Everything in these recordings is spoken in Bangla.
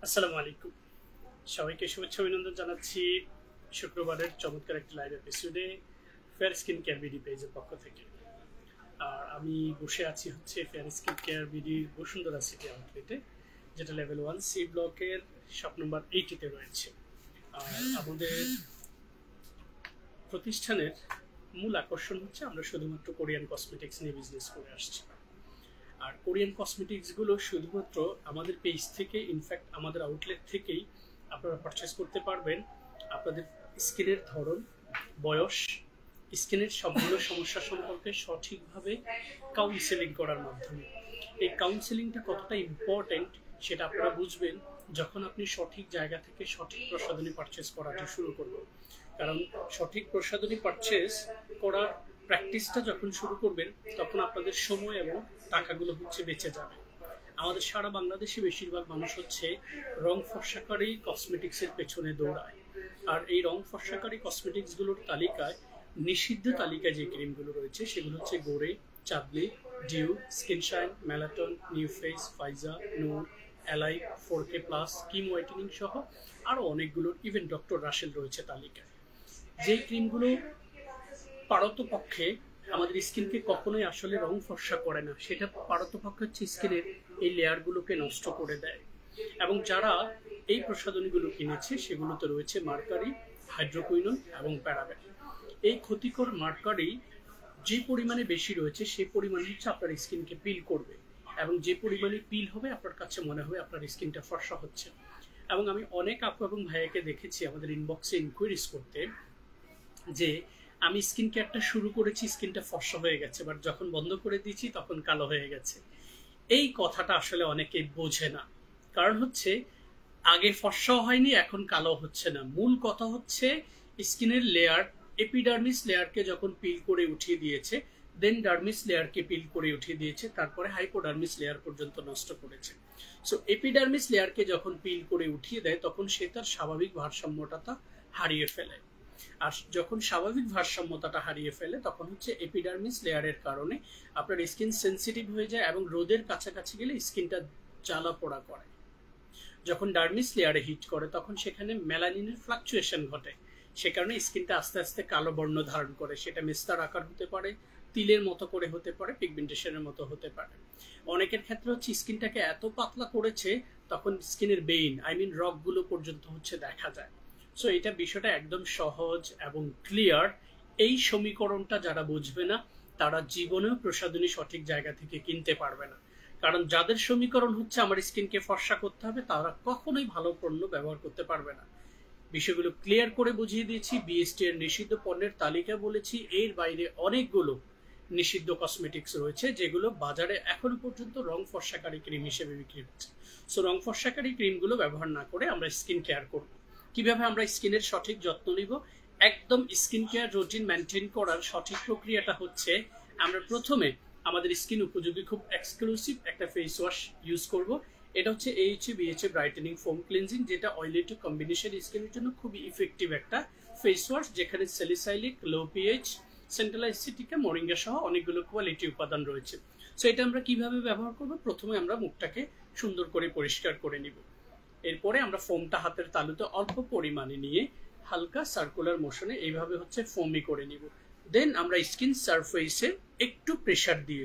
আসসালামু আলাইকুম। সবাইকে শুভেচ্ছা অভিনন্দন জানাচ্ছি শুক্রবারের চমৎকার একটি লাইভ এপিসোডে ফেয়ার স্কিন কেয়ার বিডি পেজের পক্ষ থেকে। আর আমি বসে আছি হচ্ছে ফেয়ার স্কিন কেয়ার বিডির বসুন্ধরা সিটি আউটলেটে, যেটা লেভেল 1 সি ব্লকের শপ নম্বর 80-তে রয়েছে। আর আমাদের প্রতিষ্ঠানের মূল আকর্ষণ হচ্ছে আমরা শুধুমাত্র কোরিয়ান কসমেটিক্স নিয়ে বিজনেস করে আসছি। আর কোরিয়ান কসমেটিক্সগুলো শুধুমাত্র আমাদের পেজ থেকে, ইনফ্যাক্ট আমাদের আউটলেট থেকেই আপনারা পারচেস করতে পারবেন। আপনাদের স্কিনের ধরন, বয়স, স্কিনের সবগুলো সমস্যা সম্পর্কে সঠিকভাবে কাউন্সেলিং করার মাধ্যমে। এই কাউন্সেলিংটা কতটা ইম্পর্টেন্ট সেটা আপনারা বুঝবেন যখন আপনি সঠিক জায়গা থেকে সঠিক প্রসাধনী পারচেস করাটা শুরু করবেন। কারণ সঠিক প্রসাধনী পারচেস করার প্র্যাকটিসটা যখন শুরু করবেন তখন আপনাদের সময় এবং টাকাগুলো হচ্ছে বেঁচে যাবে। আমাদের সারা বাংলাদেশে বেশিরভাগ মানুষ হচ্ছে রং ফর্সাকারী কসমেটিক্সের পেছনে দৌড়ায়। আর এই রং ফর্সাকারী কসমেটিক্সগুলোর তালিকায়, নিষিদ্ধ তালিকায় যে ক্রিমগুলো রয়েছে সেগুলো হচ্ছে গোরে, চাদলি, ডিউ, স্কিন শাইন, ম্যালাটন, নিউ ফেস, ফাইজা, নূর, এলাই, 4K প্লাস, স্কিন হোয়াইটেনিং সহ আরও অনেকগুলো, ইভেন ডক্টর রাসেল রয়েছে তালিকায়। যে ক্রিমগুলো পারতপক্ষে আমাদের স্কিনকে কখনোই আসলে রং ফর্সা করে না, সেটা পারতপক্ষে হচ্ছে স্কিনের এই লেয়ারগুলোকে নষ্ট করে দেয়। এবং যারা এই প্রসাধনীগুলো কিনেছে সেগুলোতে রয়েছে মার্কারি, হাইড্রোকুইনন এবং প্যারাবেন। এই ক্ষতিকর মার্কারি যে পরিমাণে বেশি রয়েছে সেই পরিমাণে হচ্ছে আপনার স্কিনকে পিল করবে, এবং যে পরিমাণে পিল হবে আপনার কাছে মনে হবে আপনার স্কিনটা ফর্সা হচ্ছে। এবং আমি অনেক আপু এবং ভাইয়াকে দেখেছি আমাদের ইনবক্সে ইনকোয়ারিজ করতে যে আমি স্কিন কেয়ারটা শুরু করেছি, স্কিনটা ফর্সা হয়ে গেছে, বাট যখন বন্ধ করে দিয়েছি তখন কালো হয়ে গেছে। এই কথাটা আসলে অনেকেই বোঝে না। কারণ হচ্ছে আগে ফর্সাও হয়নি, এখন কালো হচ্ছে না। মূল কথা হচ্ছে স্কিনের লেয়ার, এপিডার্মিস লেয়ারকে যখন পিল করে উঠিয়ে দিয়েছে, দেন ডার্মিস লেয়ারকে পিল করে উঠিয়ে দিয়েছে, তারপরে হাইপোডার্মিস লেয়ার পর্যন্ত নষ্ট করেছে। সো এপিডার্মিস লেয়ারকে যখন পিল করে উঠিয়ে দেয় তখন সে তার স্বাভাবিক ভারসাম্যটা হারিয়ে ফেলে। আর যখন স্বাভাবিক ভারসাম্যতাটা হারিয়ে ফেলে তখন হচ্ছে এপিডার্মিস লেয়ারের কারণে আপনার স্কিন সেন্সিটিভ হয়ে যায় এবং রোদের কাছাকাছি গেলে স্কিনটা জ্বালা পোড়া করে। যখন ডার্মিস লেয়ারে হিট করে তখন সেখানে মেলানিনের ফ্লাকচুয়েশন ঘটে, সে কারণে স্কিনটা আস্তে আস্তে কালো বর্ণ ধারণ করে। সেটা মেস্তার আকার হতে পারে, তিলের মতো করে হতে পারে, পিগমেন্টেশনের মতো হতে পারে। অনেকের ক্ষেত্রে হচ্ছে স্কিনটাকে এত পাতলা করেছে তখন স্কিনের বেইন, রগগুলো পর্যন্ত হচ্ছে দেখা যায়। সো এটা বিষয়টা একদম সহজ এবং ক্লিয়ার। এই সমীকরণটা যারা বুঝবে না তারা জীবনেও প্রসাধনী সঠিক জায়গা থেকে কিনতে পারবে না। কারণ যাদের সমীকরণ হচ্ছে আমার স্কিনকে ফর্সা করতে হবে, তারা কখনোই ভালো পণ্য ব্যবহার করতে পারবে না। বিষয়গুলো ক্লিয়ার করে বুঝিয়ে দিয়েছি। বিএসটি এর নিষিদ্ধ পণ্যের তালিকা বলেছি, এর বাইরে অনেকগুলো নিষিদ্ধ কসমেটিক্স রয়েছে যেগুলো বাজারে এখনো পর্যন্ত রং ফর্সাকারী ক্রিম হিসেবে বিক্রি হচ্ছে। সো রং ফর্সাকারী ক্রিমগুলো ব্যবহার না করে আমরা স্কিন কেয়ার করব। কিভাবে আমরা স্কিনের সঠিক যত্ন নিব, একদম স্কিন কেয়ার রুটিন মেনটেন করার সঠিক প্রক্রিয়াটা হচ্ছে আমরা প্রথমে আমাদের স্কিন উপযোগী খুব এক্সক্লুসিভ একটা ফেস ওয়াশ ইউজ করব। এটা হচ্ছে AHA BHA brightening foam cleansing, যেটা অয়েলি টু কম্বিনেশন স্কিনের জন্য খুবই ইফেক্টিভ একটা ফেস ওয়াশ, যেখানে স্যালিসাইলিক, লো পিএইচ, সেন্ট্রালাইসিটিকা, মোরিঙ্গা সহ অনেকগুলো কোয়ালিটি উপাদান রয়েছে। সো এটা আমরা কিভাবে ব্যবহার করব, প্রথমে আমরা মুখটাকে সুন্দর করে পরিষ্কার করে নিব। এরপরে আমরা ফোমটা হাতের তালুতে অল্প পরিমাণে নিয়ে হালকা সার্কুলার মোশনে এইভাবে হচ্ছে ফোমি করে নিব। দেন আমরা স্কিন সারফেসে একটু প্রেসার দিয়ে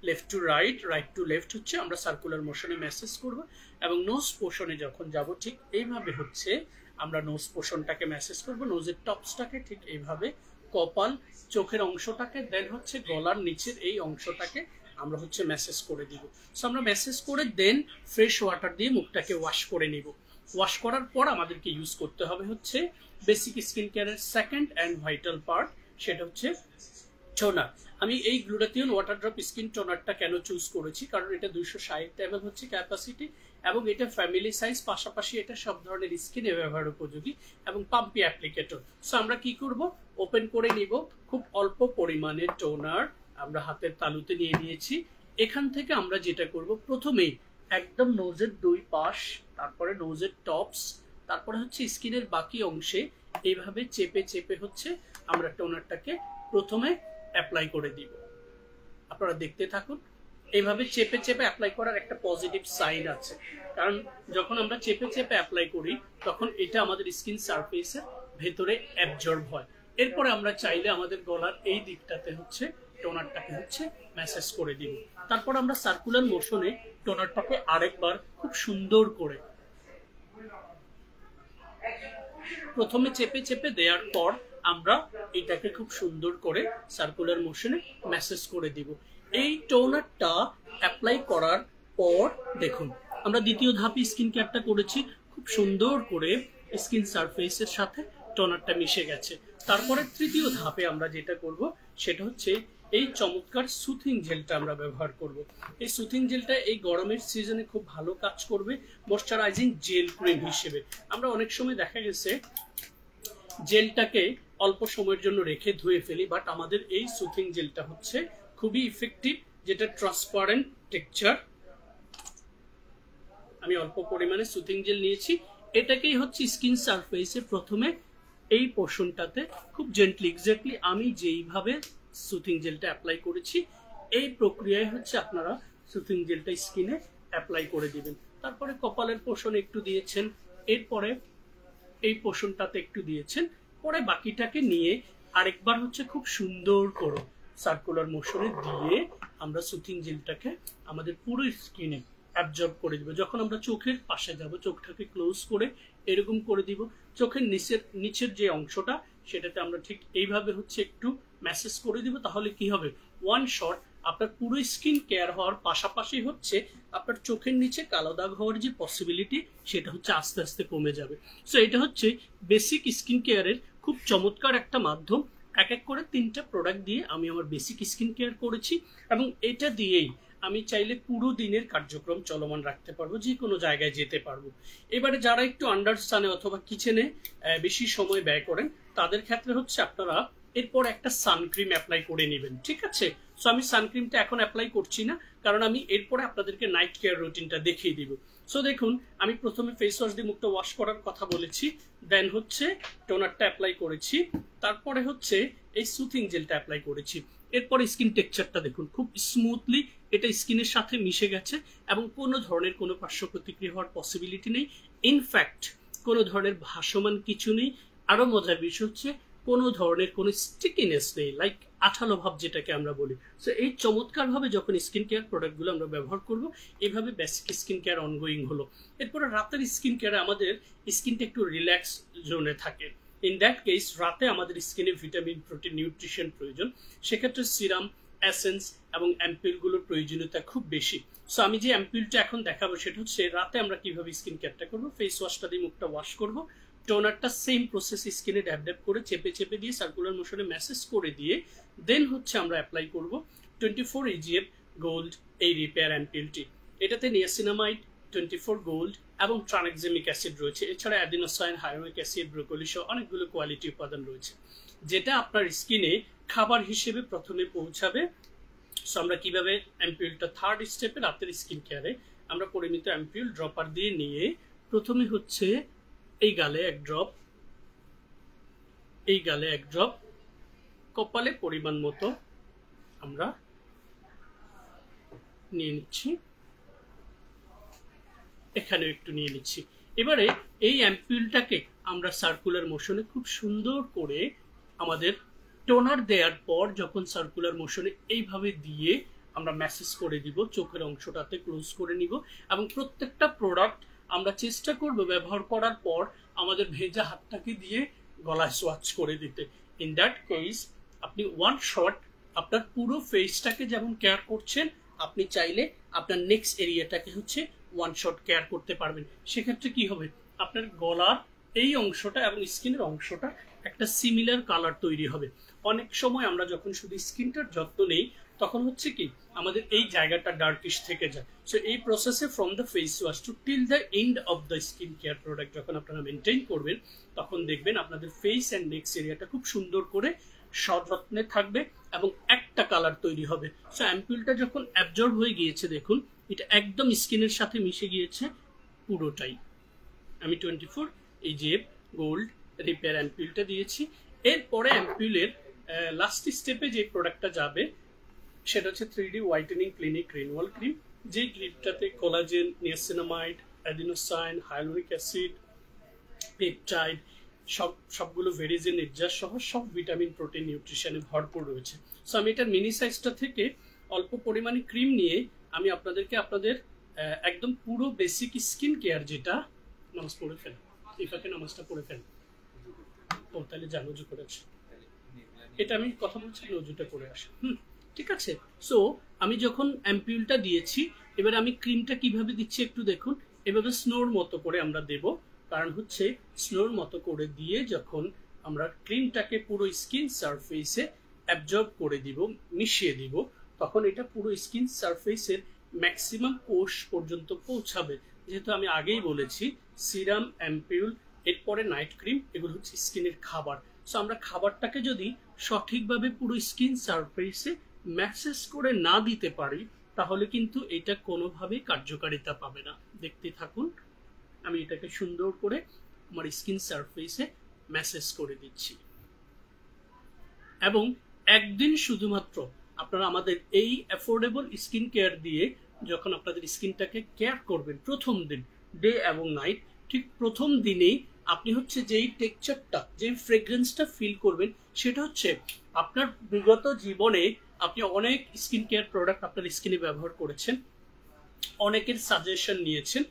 left to right, right to left হচ্ছে আমরা সার্কুলার মোশনে ম্যাসেজ করব। এবং নোজ পোর্শনে যখন যাব ঠিক এইভাবে হচ্ছে আমরা নোজ পোর্শনটাকে ম্যাসেজ করব, নোজের টপসটাকে ঠিক এইভাবে, কপাল, চোখের অংশটাকে, দেন হচ্ছে গলার নিচের এই অংশটাকে আমরা হচ্ছে ম্যাসেজ করে দিব। সো আমরা ম্যাসেজ করে দেন ফ্রেশ ওয়াটার দিয়ে মুখটাকে ওয়াশ করে নিব। ওয়াশ করার পর আমাদেরকে ইউজ করতে হবে হচ্ছে বেসিক স্কিন কেয়ারের সেকেন্ড অ্যান্ড ভাইটাল পার্ট, সেটা হচ্ছে টোনার। আমি এই গ্লুটাথিয়ন ওয়াটার ড্রপ স্কিন টোনারটা কেন চুজ করেছি, কারণ এটা 260 ml হচ্ছে ক্যাপাসিটি এবং এটা ফ্যামিলি সাইজ, পাশাপাশি এটা সব ধরনের স্কিনে ব্যবহার উপযোগী এবং পাম্পি অ্যাপ্লিকেটর। সো আমরা কি করব, ওপেন করে নিব খুব অল্প পরিমাণের টোনার আমরা হাতের তালুতে নিয়ে নিয়েছি। এখান থেকে আমরা যেটা করব, প্রথমেই একদম নোজের দুই পাশ, তারপরে নোজের টপস, তারপরে হচ্ছে স্কিনের বাকি অংশে এইভাবে চেপে চেপে হচ্ছে আমরা টোনারটাকে প্রথমে অ্যাপ্লাই করে দিব। আপনারা দেখতে থাকুন। এইভাবে চেপে চেপে অ্যাপ্লাই করার একটা পজিটিভ সাইড আছে, কারণ যখন আমরা চেপে চেপে অ্যাপ্লাই করি তখন এটা আমাদের স্কিন সারফেসের ভেতরে অ্যাবজর্ব হয়। এরপরে আমরা চাইলে আমাদের গলার এই দিকটাতে হচ্ছে টোনারটাকে হচ্ছে ম্যাসেজ করে দিব। তারপর আমরা সার্কুলার মোশনে টোনারটাকে আরেকবার খুব সুন্দর করে প্রথমে চেপে চেপে দেওয়ার পর আমরা এটাকে খুব সুন্দর করে সার্কুলার মোশনে ম্যাসেজ করে দিব। এই টোনারটা অ্যাপ্লাই করার পর দেখুন আমরা দ্বিতীয় ধাপে স্কিন কেয়ারটা করেছি, খুব সুন্দর করে স্কিন সারফেসের সাথে টোনারটা মিশে গেছে। তারপরে তৃতীয় ধাপে আমরা যেটা করব সেটা হচ্ছে এই চমৎকার সুথিং জেলটা আমরা ব্যবহার করব। এই সুথিং জেলটা এই গরমের সিজনে খুব ভালো কাজ করবে ময়শ্চারাইজিং জেল ক্রিম হিসেবে। আমরা অনেক সময় দেখা গেছে জেলটাকে অল্প সময়ের জন্য রেখে ধুয়ে ফেলি, বাট আমাদের এই সুথিং জেলটা হচ্ছে খুবই ইফেক্টিভ, যেটা ট্রান্সপারেন্ট টেক্সচার। আমি অল্প পরিমাণে সুথিং জেল নিয়েছি, এটাকেই হচ্ছে স্কিন সারফেসে প্রথমে এই পোর্শনটাতে খুব জেন্টলি এক্স্যাক্টলি আমি যেইভাবে সুথিং জেলটা অ্যাপ্লাই করেছি এই প্রক্রিয়ায় হচ্ছে আপনারা সুথিং জেলটা স্কিনে অ্যাপ্লাই করে দিবেন। তারপরে কপালের পোর্শন একটু দিয়েছেন, এরপরে এই পোর্শনটাতে একটু দিয়েছেন, পরে বাকিটাকে নিয়ে আরেকবার হচ্ছে খুব সুন্দর করে সার্কুলার মোশনে দিয়ে আমরা সুথিং জেলটাকে আমাদের পুরো স্কিনে অ্যাবজর্ব করে দিব। যখন আমরা চোখের পাশে যাব চোখটাকে ক্লোজ করে এরকম করে দিব, চোখের নিচের যে অংশটা সেটাতে আমরা ঠিক এইভাবে হচ্ছে একটু ম্যাসেজ করে দিব। তাহলে কি হবে, ওয়ান শট আপনার পুরো স্কিন কেয়ার হওয়ার পাশাপাশি হচ্ছে আপনার চোখের নিচে কালো দাগ হওয়ার যে পসিবিলিটি সেটা হচ্ছে আস্তে আস্তে কমে যাবে। সো এটা হচ্ছে বেসিক স্কিন কেয়ারের খুব চমৎকার একটা মাধ্যম। এক এক করে 3টা প্রোডাক্ট দিয়ে আমি আমার বেসিক স্কিন কেয়ার করেছি এবং এটা দিয়েই আমি চাইলে পুরো দিনের কার্যক্রম চলমান রাখতে পারবো, যে কোনো জায়গায় যেতে পারবো। এবারে যারা একটু আন্ডারস্থানে অথবা কিচেনে বেশি সময় ব্যয় করেন তাদের ক্ষেত্রে হচ্ছে আপনারা এরপর একটা সানক্রিম অ্যাপ্লাই করে নেবেন, ঠিক আছে? সো আমি সানক্রিমটা এখন অ্যাপ্লাই করছি না, কারণ আমি এরপরে আপনাদেরকে নাইট কেয়ার রুটিনটা দেখিয়ে দিব। সো দেখুন আমি প্রথমে ফেস ওয়াশ দিয়ে মুখটা ওয়াশ করার কথা বলেছি, দেন হচ্ছে টোনারটা অ্যাপ্লাই করেছি, তারপরে হচ্ছে এই সুথিং জেলটা অ্যাপ্লাই করেছি। এরপরে স্কিন টেক্সচারটা দেখুন খুব স্মুথলি এটা স্কিনের সাথে মিশে গেছে এবং কোনো ধরনের কোনো পার্শ্ব প্রতিক্রিয়া হওয়ার পসিবিলিটি নেই। ইনফ্যাক্ট কোনো ধরনের ভাসমান কিছু নেই। আরো মজার বিষয় হচ্ছে কোনো ধরনের কোনো স্টিকিনেস নেই, লাইক আঠালো ভাব যেটাকে আমরা বলি। সো এই চমৎকার ভাবে যখন স্কিন কেয়ার প্রোডাক্টগুলো আমরা ব্যবহার করব, এইভাবে বেসিক স্কিন কেয়ার অনগোয়িং হলো। এরপরে রাতের স্কিন কেয়ারে আমাদের স্কিনটা একটু রিল্যাক্স জোনে থাকে। ইন দ্যাট কেস রাতে আমাদের স্কিনে ভিটামিন, প্রোটিন, নিউট্রিশন প্রয়োজন, সেক্ষেত্রে সিরাম, এসেন্স এবং অ্যাম্পিলগুলোর প্রয়োজনীয়তা খুব বেশি। সো আমি যে অ্যাম্পিলটা এখন দেখাবো সেটা হচ্ছে রাতে আমরা কিভাবে স্কিন কেয়ারটা করবো। ফেস ওয়াশটা দিয়ে মুখটা ওয়াশ করবো, টোনারটা সেম প্রসেস স্কিনে ড্যাব ড্যাব করে চেপে চেপে দিয়ে সার্কুলার মোশনে ম্যাসেজ করে দিয়ে দেন হচ্ছে আমরা অ্যাপ্লাই করব 24 EGF গোল্ড এই রিপেয়ার অ্যাম্পিলটি। এটাতে নিয়াসিনামাইড, 24 গোল্ড এবং ট্রানএক্সামিক অ্যাসিড রয়েছে, এছাড়া অ্যাডিনোসাইন, হায়ালুরোনিক অ্যাসিড, ব্রোকলি সহ অনেকগুলো কোয়ালিটি উপাদান রয়েছে, যেটা আপনার স্কিনে খাবার হিসেবে প্রথমে পৌঁছাবে। সো আমরা কিভাবে অ্যাম্পিউলটা থার্ড স্টেপে রাতের স্কিন কেয়ারে আমরা পরিমিত অ্যাম্পিউল ড্রপার দিয়ে নিয়ে প্রথমে হচ্ছে এই গালে এক ড্রপ, এই গালে এক ড্রপ, কপালে পরিমাণ মতো আমরা নিয়ে নিচ্ছি, এখানেও একটু নিয়ে নিচ্ছি। এবারে এই অ্যাম্পিউলটাকে আমরা সার্কুলার মোশনে খুব সুন্দর করে আমাদের টোনার দেওয়ার পর যখন সার্কুলার মোশনে এইভাবে দিয়ে আমরা ম্যাসেজ করে দিব, চোখের অংশটাতে ক্লোজ করে নিব এবং প্রত্যেকটা প্রোডাক্ট আমরা চেষ্টা করব ব্যবহার করার পর আমাদের ভেজা হাতটাকে দিয়ে গলায় সোয়াচ করে দিতে। ইন দ্যাট কেস আপনি ওয়ান শট আপনার পুরো ফেসটাকে যেমন কেয়ার করছেন, আপনি চাইলে আপনার নেক্সট এরিয়াটাকে হচ্ছে ওয়ান শট কেয়ার করতে পারবেন। সেক্ষেত্রে কি হবে, আপনার গলার এই অংশটা এবং স্কিনের অংশটা একটা সিমিলার কালার তৈরি হবে। অনেক সময় আমরা যখন শুধু স্কিনটার যত্ন নেই তখন হচ্ছে কি আমাদের এই জায়গাটা ডার্কিশ থেকে যায়। সো এই প্রসেসে from the face wash two till the end of the skin care product যখন আপনারা মেনটেন করবেন তখন দেখবেন আপনাদের ফেস অ্যান্ড নেক্সট এরিয়াটা খুব সুন্দর করে সযত্নে থাকবে এবং একটা কালার তৈরি হবে। সো অ্যাম্পিউলটা যখন অ্যাবজর্ব হয়ে গিয়েছে দেখুন এটা একদম স্কিনের সাথে মিশে গিয়েছে পুরোটাই। আমি 24 EGF গোল্ড রিপেয়ার অ্যাম্পিউলটা দিয়েছি। এরপরে অ্যাম্পিউলের লাস্ট স্টেপে যে প্রোডাক্টটা যাবে সেটা হচ্ছে 3D whitening clinic renewal cream. যে ক্রিমটাতে collagen, niacinamide, adenosine, hyaluronic acid, peptide, সবগুলো ভেরিজেন এডজাস সহ সব ভিটামিন, প্রোটিন, নিউট্রিশনে ভরপুর রয়েছে। সো আমি এটার মিনি সাইজটা থেকে অল্প পরিমাণে ক্রিম নিয়ে আমি আপনাদেরকে আপনাদের একদম পুরো বেসিক স্কিন কেয়ার, যেটা নামাজ পড়ে ফেল, ইফাকে নামাজটা পড়ে ফেল, ও তাহলে জানুজু করেছে, এটা আমি কথা বলছি নজুটা করে আসে। ঠিক আছে। সো আমি যখন অ্যাম্পিউলটা দিয়েছি, এবার আমি ক্রিমটা কিভাবে দিচ্ছি একটু দেখুন। এভাবে স্নোর মতো করে আমরা দেব, কারণ হচ্ছে স্নোর মতো করে দিয়ে যখন আমরা ক্রিমটাকে পুরো স্কিন সারফেসে অ্যাবজর্ব করে দিব, মিশিয়ে দিব, তখন এটা পুরো স্কিন সারফেসের ম্যাক্সিমাম কোষ পর্যন্ত পৌঁছাবে। যেহেতু আমি আগেই বলেছি সিরাম, অ্যাম্পিউল, এরপরে নাইট ক্রিম, এগুলো হচ্ছে স্কিনের খাবার। সো আমরা খাবারটাকে যদি সঠিকভাবে পুরো স্কিন সারফেসে ম্যাসেজ করে না দিতে পারি, তাহলে কিন্তু এটা কোনোভাবেই কার্যকারিতা পাবে না। দেখতে থাকুন, আমি এটাকে সুন্দর করে আমার স্কিন সারফেসে ম্যাসেজ করে দিচ্ছি। এবং একদিন শুধুমাত্র আপনারা আমাদের এই অ্যাফোর্ডেবল স্কিন কেয়ার দিয়ে যখন আপনাদের স্কিনটাকে কেয়ার করবেন, প্রথম দিন, ডে এবং নাইট, ঠিক প্রথম দিনেই আপনি হচ্ছে যেই টেক্সচারটা, যেই ফ্রেগ্রেন্সটা ফিল করবেন, সেটা হচ্ছে আপনার বিগত জীবনে আপনি অনেক স্কিন কেয়ার প্রোডাক্ট আপনার স্কিনে ব্যবহার করেছেন, অনেকের সাজেশন নিয়েছেন,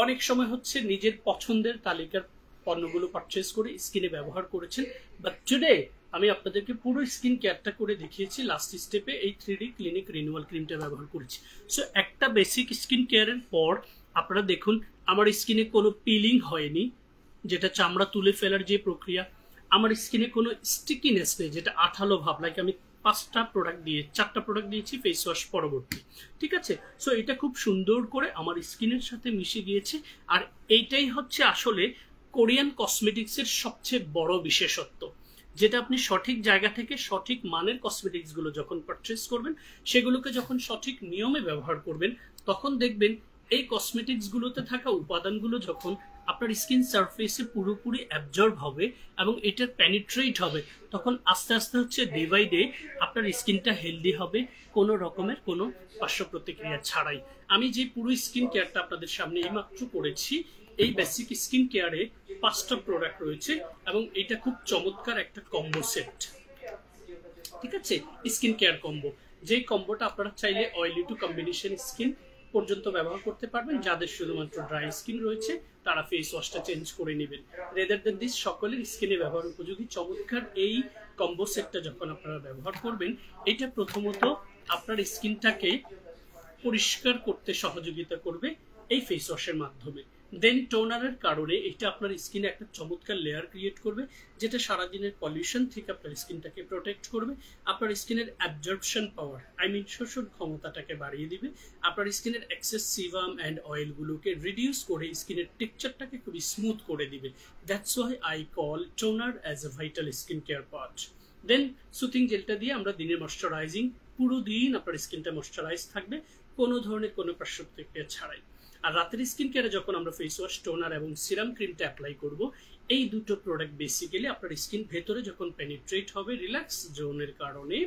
অনেক সময় হচ্ছে নিজের পছন্দের তালিকার পণ্যগুলো পারচেস করে স্কিনে ব্যবহার করেছেন। বাট টুডে আমি আপনাদেরকে পুরো স্কিন কেয়ারটা করে দেখিয়েছি। লাস্ট স্টেপে এই 3D ক্লিনিক রিনিউয়াল ক্রিমটা ব্যবহার করেছি। সো একটা বেসিক স্কিন কেয়ারের পর আপনারা দেখুন আমার স্কিনে কোনো পিলিং হয়নি, যেটা চামড়া তুলে ফেলার যে প্রক্রিয়া। আমার স্কিনে কোনো স্টিকিনেস নেই, যেটা আঠালো ভাব, লাইক আমি 4টা প্রোডাক্ট দিয়েছি ফেস ওয়াশ পরবর্তী। ঠিক আছে। সো এটা খুব সুন্দর করে আমার স্কিনের সাথে মিশে গিয়েছে। আর এইটাই হচ্ছে আসলে কোরিয়ান কসমেটিক্সের সবচেয়ে বড় বিশেষত্ব, যেটা আপনি সঠিক জায়গা থেকে সঠিক মানের কসমেটিক্সগুলো যখন পারচেস করবেন, সেগুলোকে যখন সঠিক নিয়মে ব্যবহার করবেন, তখন দেখবেন এই কসমেটিক্সগুলোতে থাকা উপাদানগুলো যখন আপনার স্কিন সারফেসে পুরোপুরি অ্যাবজর্ব হবে এবং এটার পেনিট্রেট হবে, তখন আস্তে আস্তে হচ্ছে ডে বাই ডে আপনার স্কিনটা হেলদি হবে, কোনো রকমের কোনো পার্শ্ব প্রতিক্রিয়া ছাড়াই। আমি যে পুরো স্কিন কেয়ারটা আপনাদের সামনে এইমাত্র করেছি, এই বেসিক স্কিন কেয়ারে 5টা প্রোডাক্ট রয়েছে এবং এটা খুব চমৎকার একটা কম্বো সেট। ঠিক আছে, স্কিন কেয়ার কম্বো, যে কম্বোটা আপনারা চাইলে অয়েলি টু কম্বিনেশন স্কিন পর্যন্ত ব্যবহার করতে পারবেন। যাদের শুধুমাত্র ড্রাই স্কিন রয়েছে তারা ফেস ওয়াশটা চেঞ্জ করে নেবেন। রেদার দেন দিস, সকলের স্কিনে ব্যবহার উপযোগী চমৎকার এই কম্বো সেটটা যখন আপনারা ব্যবহার করবেন, এটা প্রথমত আপনার স্কিনটাকে পরিষ্কার করতে সহযোগিতা করবে এই ফেস ওয়াশের মাধ্যমে। দেন টোনারের কারণে এটা আপনার স্কিনে একটা চমৎকার লেয়ার ক্রিয়েট করবে, যেটা সারাদিনের পলিউশন থেকে আপনার স্কিনটাকে প্রোটেক্ট করবে। আপনার স্কিনের অ্যাবজর্পশন পাওয়ার, শোষণ ক্ষমতাটাকে বাড়িয়ে দিবে। আপনার স্কিনের এক্সেস সিবাম অ্যান্ড অয়েলগুলোকে রিডিউস করে স্কিনের টেক্সচারটাকে খুবই স্মুথ করে দিবে। That's why I call toner as a vital skin care part. Then soothing জেলটা দিয়ে আমরা দিনের ময়শ্চারাইজিং, পুরো দিন আপনার স্কিনটা ময়শ্চারাইজ থাকবে কোনো ধরনের কোনো পার্শ্ব প্রতিক্রিয়া ছাড়াই। আর রাতের স্কিন কেয়ারে যখন আমরা ফেস ওয়াশ, টোনার এবং সিরাম ক্রিমটা অ্যাপ্লাই করব, এই দুটো প্রোডাক্ট বেসিক্যালি আপনার স্কিন ভেতরে যখন পেনিট্রেট হবে রিল্যাক্স জোনের কারণে,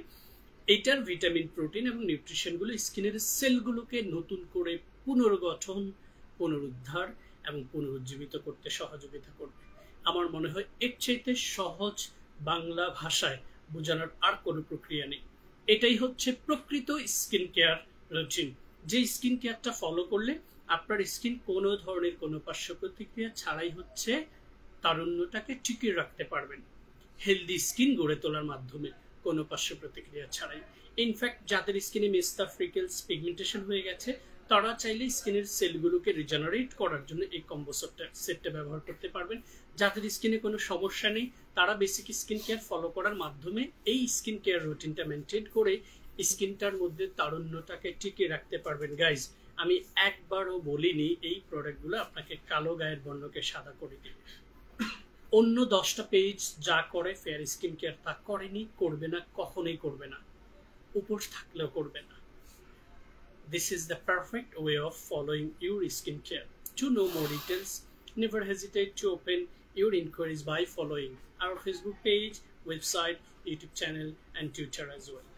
এইটার ভিটামিন, প্রোটিন এবং নিউট্রিশনগুলো স্কিনের সেলগুলোকে নতুন করে পুনর্গঠন, পুনরুদ্ধার এবং পুনরুজ্জীবিত করতে সহযোগিতা করবে। আমার মনে হয় এর চাইতে সহজ বাংলা ভাষায় বোঝানোর আর কোনো প্রক্রিয়া নেই। এটাই হচ্ছে প্রকৃত স্কিন কেয়ার রুটিন, যে স্কিন কেয়ারটা ফলো করলে আপনার স্কিন কোনো ধরনের কোনো পার্শ্ব প্রতিক্রিয়া ছাড়াই হচ্ছে তারুণ্যটাকে টিকিয়ে রাখতে পারবেন, হেলদি স্কিন গড়ে তোলার মাধ্যমে, কোনো পার্শ্ব প্রতিক্রিয়া ছাড়াই। ইনফ্যাক্ট যাদের স্কিনে মেস্তা, ফ্রিকেলস, পিগমেন্টেশন হয়ে গেছে, তারা চাইলে স্কিনের সেলগুলোকে রিজেনারেট করার জন্য এই কম্বো সেটটা ব্যবহার করতে পারবেন। যাদের স্কিনে কোনো সমস্যা নেই, তারা বেসিক স্কিন কেয়ার ফলো করার মাধ্যমে এই স্কিন কেয়ার রুটিনটা মেনটেন করে স্কিনটার মধ্যে তারুণ্যটাকে টিকিয়ে রাখতে পারবেন। গাইজ, আমি একবারও বলিনি এই প্রোডাক্টগুলো আপনাকে কালো গায়ের বর্ণকে সাদা করে দিবে। অন্য 10টা পেজ যা করে ফেয়ার স্কিন কেয়ার তা করেনি, করবে না, কখনোই করবে না, উপোস থাকলেও করবে না। This is the perfect way of following your skin care. To know more details, never hesitate to open your inquiries by following our Facebook page, website, YouTube channel and Twitter as well.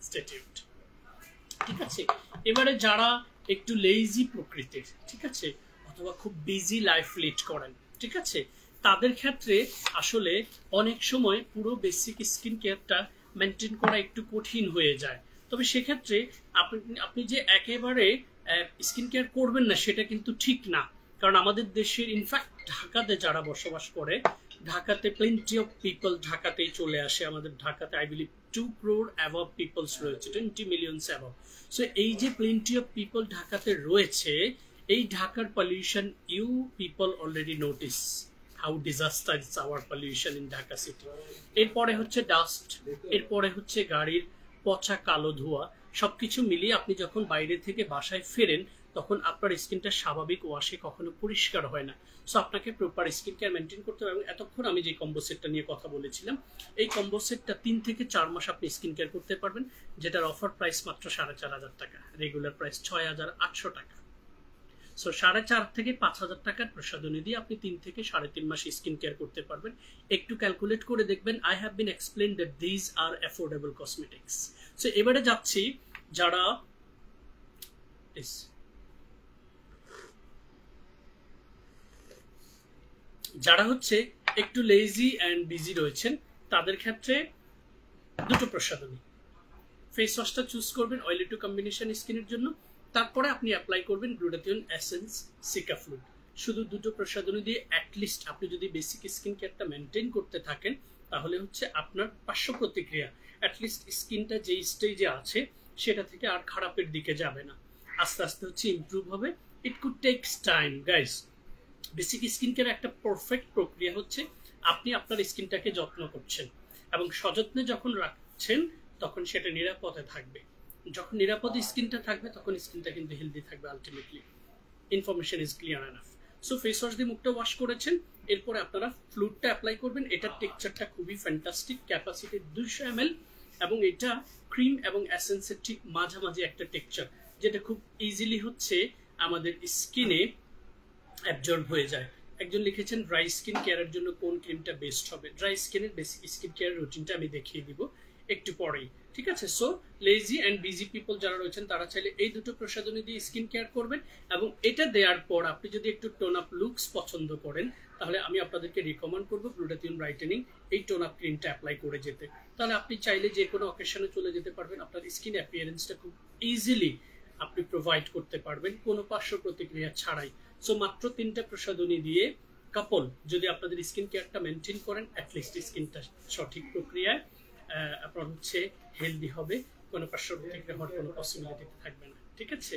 Stay tuned. ঠিক আছে, এবারে যারা একটু লেজি প্রকৃতির, ঠিক আছে, অথবা খুব বিজি লাইফ লিড করেন, ঠিক আছে, তাদের ক্ষেত্রে আসলে অনেক সময় পুরো বেসিক স্কিন কেয়ারটা মেনটেন করা একটু কঠিন হয়ে যায়। তবে সেক্ষেত্রে আপনি যে একেবারে স্কিন কেয়ার করবেন না সেটা কিন্তু ঠিক না, কারণ আমাদের দেশের ইনফ্যাক্ট ঢাকাতে যারা বসবাস করে, ঢাকাতে প্লেন্টি অফ পিপল ঢাকাতেই চলে আসে। আমাদের ঢাকাতে I believe 2 crore above peoples রয়েছে, 20 million অ্যাবভ। সো এই যে প্লেন্টি অফ পিপল ঢাকাতে রয়েছে, এই ঢাকার pollution, you people already notice how disaster is our pollution in Dhaka city. এরপরে হচ্ছে ডাস্ট, এরপরে হচ্ছে গাড়ির পচা কালো ধোঁয়া, সবকিছু মিলিয়ে আপনি যখন বাইরে থেকে বাসায় ফেরেন তখন আপনার স্কিনটা স্বাভাবিক ওয়াশে কখনো পরিষ্কার হয় না। সো আপনাকে প্রপার স্কিন কেয়ার মেনটেন করতে হবে। এবং এতক্ষণ আমি যে কম্বো সেটটা নিয়ে কথা বলেছিলাম, এই কম্বো সেটটা 3 থেকে 4 মাস আপনি স্কিন কেয়ার করতে পারবেন, যেটার অফার প্রাইস মাত্র 4,500 টাকা, রেগুলার প্রাইস 6,800 টাকা। সো 4,500 থেকে 5,000 টাকার প্রসাধনী দিয়ে আপনি 3 থেকে 3.5 মাস স্কিন কেয়ার করতে পারবেন। একটু ক্যালকুলেট করে দেখবেন। I have been explain that these are affordable cosmetics. So এবারে যাচ্ছি যারা হচ্ছে একটু লেজি অ্যান্ড বিজি রয়েছেন, তাদের ক্ষেত্রে দুটো প্রসাধনী। ফেস ওয়াশটা চুজ করবেন অয়েলি টু কম্বিনেশন স্কিনের জন্য, তারপরে আপনি অ্যাপ্লাই করবেন গ্লুটাথিয়ন এসেন্স সিকাফ্লুইড। শুধু দুটো প্রসাধনী দিয়ে অ্যাটলিস্ট আপনি যদি বেসিক স্কিন কেয়ারটা মেনটেন করতে থাকেন, তাহলে হচ্ছে আপনার পার্শ্ব প্রতিক্রিয়া, অ্যাটলিস্ট স্কিনটা যেই স্টেজে আছে সেটা থেকে আর খারাপের দিকে যাবে না, আস্তে আস্তে হচ্ছে ইমপ্রুভ হবে। It could tax time guys. Basic skin care একটা পারফেক্ট প্রক্রিয়া হচ্ছে আপনি আপনার স্কিনটাকে যত্ন করছেন এবং সযত্নে যখন রাখছেন তখন সেটা নিরাপদে থাকবে। যখন নিরাপদে স্কিনটা থাকবে তখন স্কিনটা কিন্তু হেলদি থাকবে ultimately. Information is clear enough. So face wash দিয়ে মুখটা ওয়াশ করেছেন, এরপরে আপনারা ফ্লুইডটা অ্যাপ্লাই করবেন। এটার টেক্সচারটা খুবই ফ্যান্টাস্টিক, ক্যাপাসিটি 200 ml, এবং এটা ক্রিম এবং এসেন্সের ঠিক মাঝামাঝি একটা টেক্সচার, যেটা খুব ইজিলি হচ্ছে আমাদের স্কিনে অ্যাবজর্ব হয়ে যায়। একজন লিখেছেন ড্রাই স্কিন কেয়ারের জন্য কোন ক্রিমটা বেস্ট হবে। ড্রাই স্কিনের বেসিক স্কিন কেয়ার রুটিনটা আমি দেখিয়ে দিব একটু পরেই, ঠিক আছে। So lazy and busy people যারা রয়েছেন তারা চাইলে এই দুটো প্রসাধনী দিয়ে স্কিন কেয়ার করবেন, এবং এটা দেওয়ার পর আপনি যদি একটু টোন আপ লুকস পছন্দ করেন তাহলে আমি আপনাদেরকে রিকমেন্ড করবো গ্লুটাথিয়ন ব্রাইটেনিং এই টোন আপ ক্রিমটা অ্যাপ্লাই করে যেতে। তাহলে আপনি চাইলে যে কোনো অকেশনে চলে যেতে পারবেন, আপনার স্কিন অ্যাপিয়ারেন্সটা খুব ইজিলি আপনি প্রোভাইড করতে পারবেন কোনো পার্শ্ব প্রতিক্রিয়া ছাড়াই। সো মাত্র 3টা প্রসাধনী দিয়ে কাপল যদি আপনাদের স্কিন কেয়ারটা মেনটেন করেন, অ্যাটলিস্ট স্কিনটা সঠিক প্রক্রিয়ায় আপনার হচ্ছে হেলদি হবে, কোনো পার্শ্ব প্রতিক্রিয়া হওয়ার কোনো পসিবিলিটি থাকবে না, ঠিক আছে।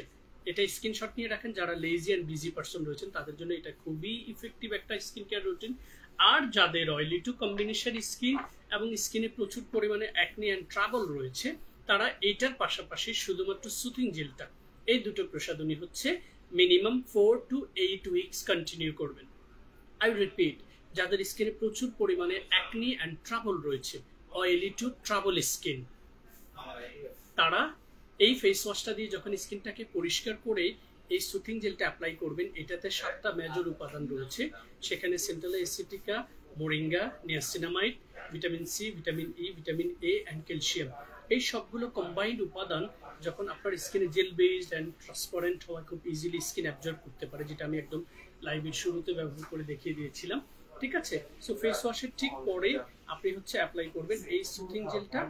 এটা স্ক্রিনশট নিয়ে রাখেন। যারা লেজি অ্যান্ড বিজি পার্সন রয়েছেন তাদের জন্য এটা খুবই ইফেক্টিভ একটা স্কিন কেয়ার রুটিন। আর যাদের অয়েলি টু কম্বিনেশন স্কিন এবং স্কিনে প্রচুর পরিমাণে অ্যাকনি অ্যান্ড ট্রাবল রয়েছে, তারা এইটার পাশাপাশি শুধুমাত্র সুথিং জেলটা, এই দুটো প্রসাধনী হচ্ছে মিনিমাম 4 to 8 উইকস কন্টিনিউ করবেন। আই রিপিট, যাদের স্কিনে প্রচুর পরিমাণে অ্যাকনি অ্যান্ড ট্রাবল রয়েছে, অয়েলি টু ট্রাবল স্কিন, তারা এই ফেস ওয়াশটা দিয়ে যখন স্কিনটাকে পরিষ্কার করে এই সুথিং জেলটা অ্যাপ্লাই করবেন, এটাতে 7টা মেজর উপাদান রয়েছে। সেখানে centella asiatica, moringa, niacinamide, vitamin C, vitamin E, vitamin A and calcium, এই সবগুলো কম্বাইন্ড উপাদান যখন আপনার স্কিনে জেল বেসড অ্যান্ড ট্রান্সপারেন্ট হওয়া খুব ইজিলি স্কিন অ্যাবজর্ব করতে পারে, যেটা আমি একদম লাইভের শুরুতে ব্যবহার করে দেখিয়ে দিয়েছিলাম, ঠিক আছে। সো ফেস ওয়াশের ঠিক পরে আপনি হচ্ছে অ্যাপ্লাই করবেন এই সুথিং জেলটা,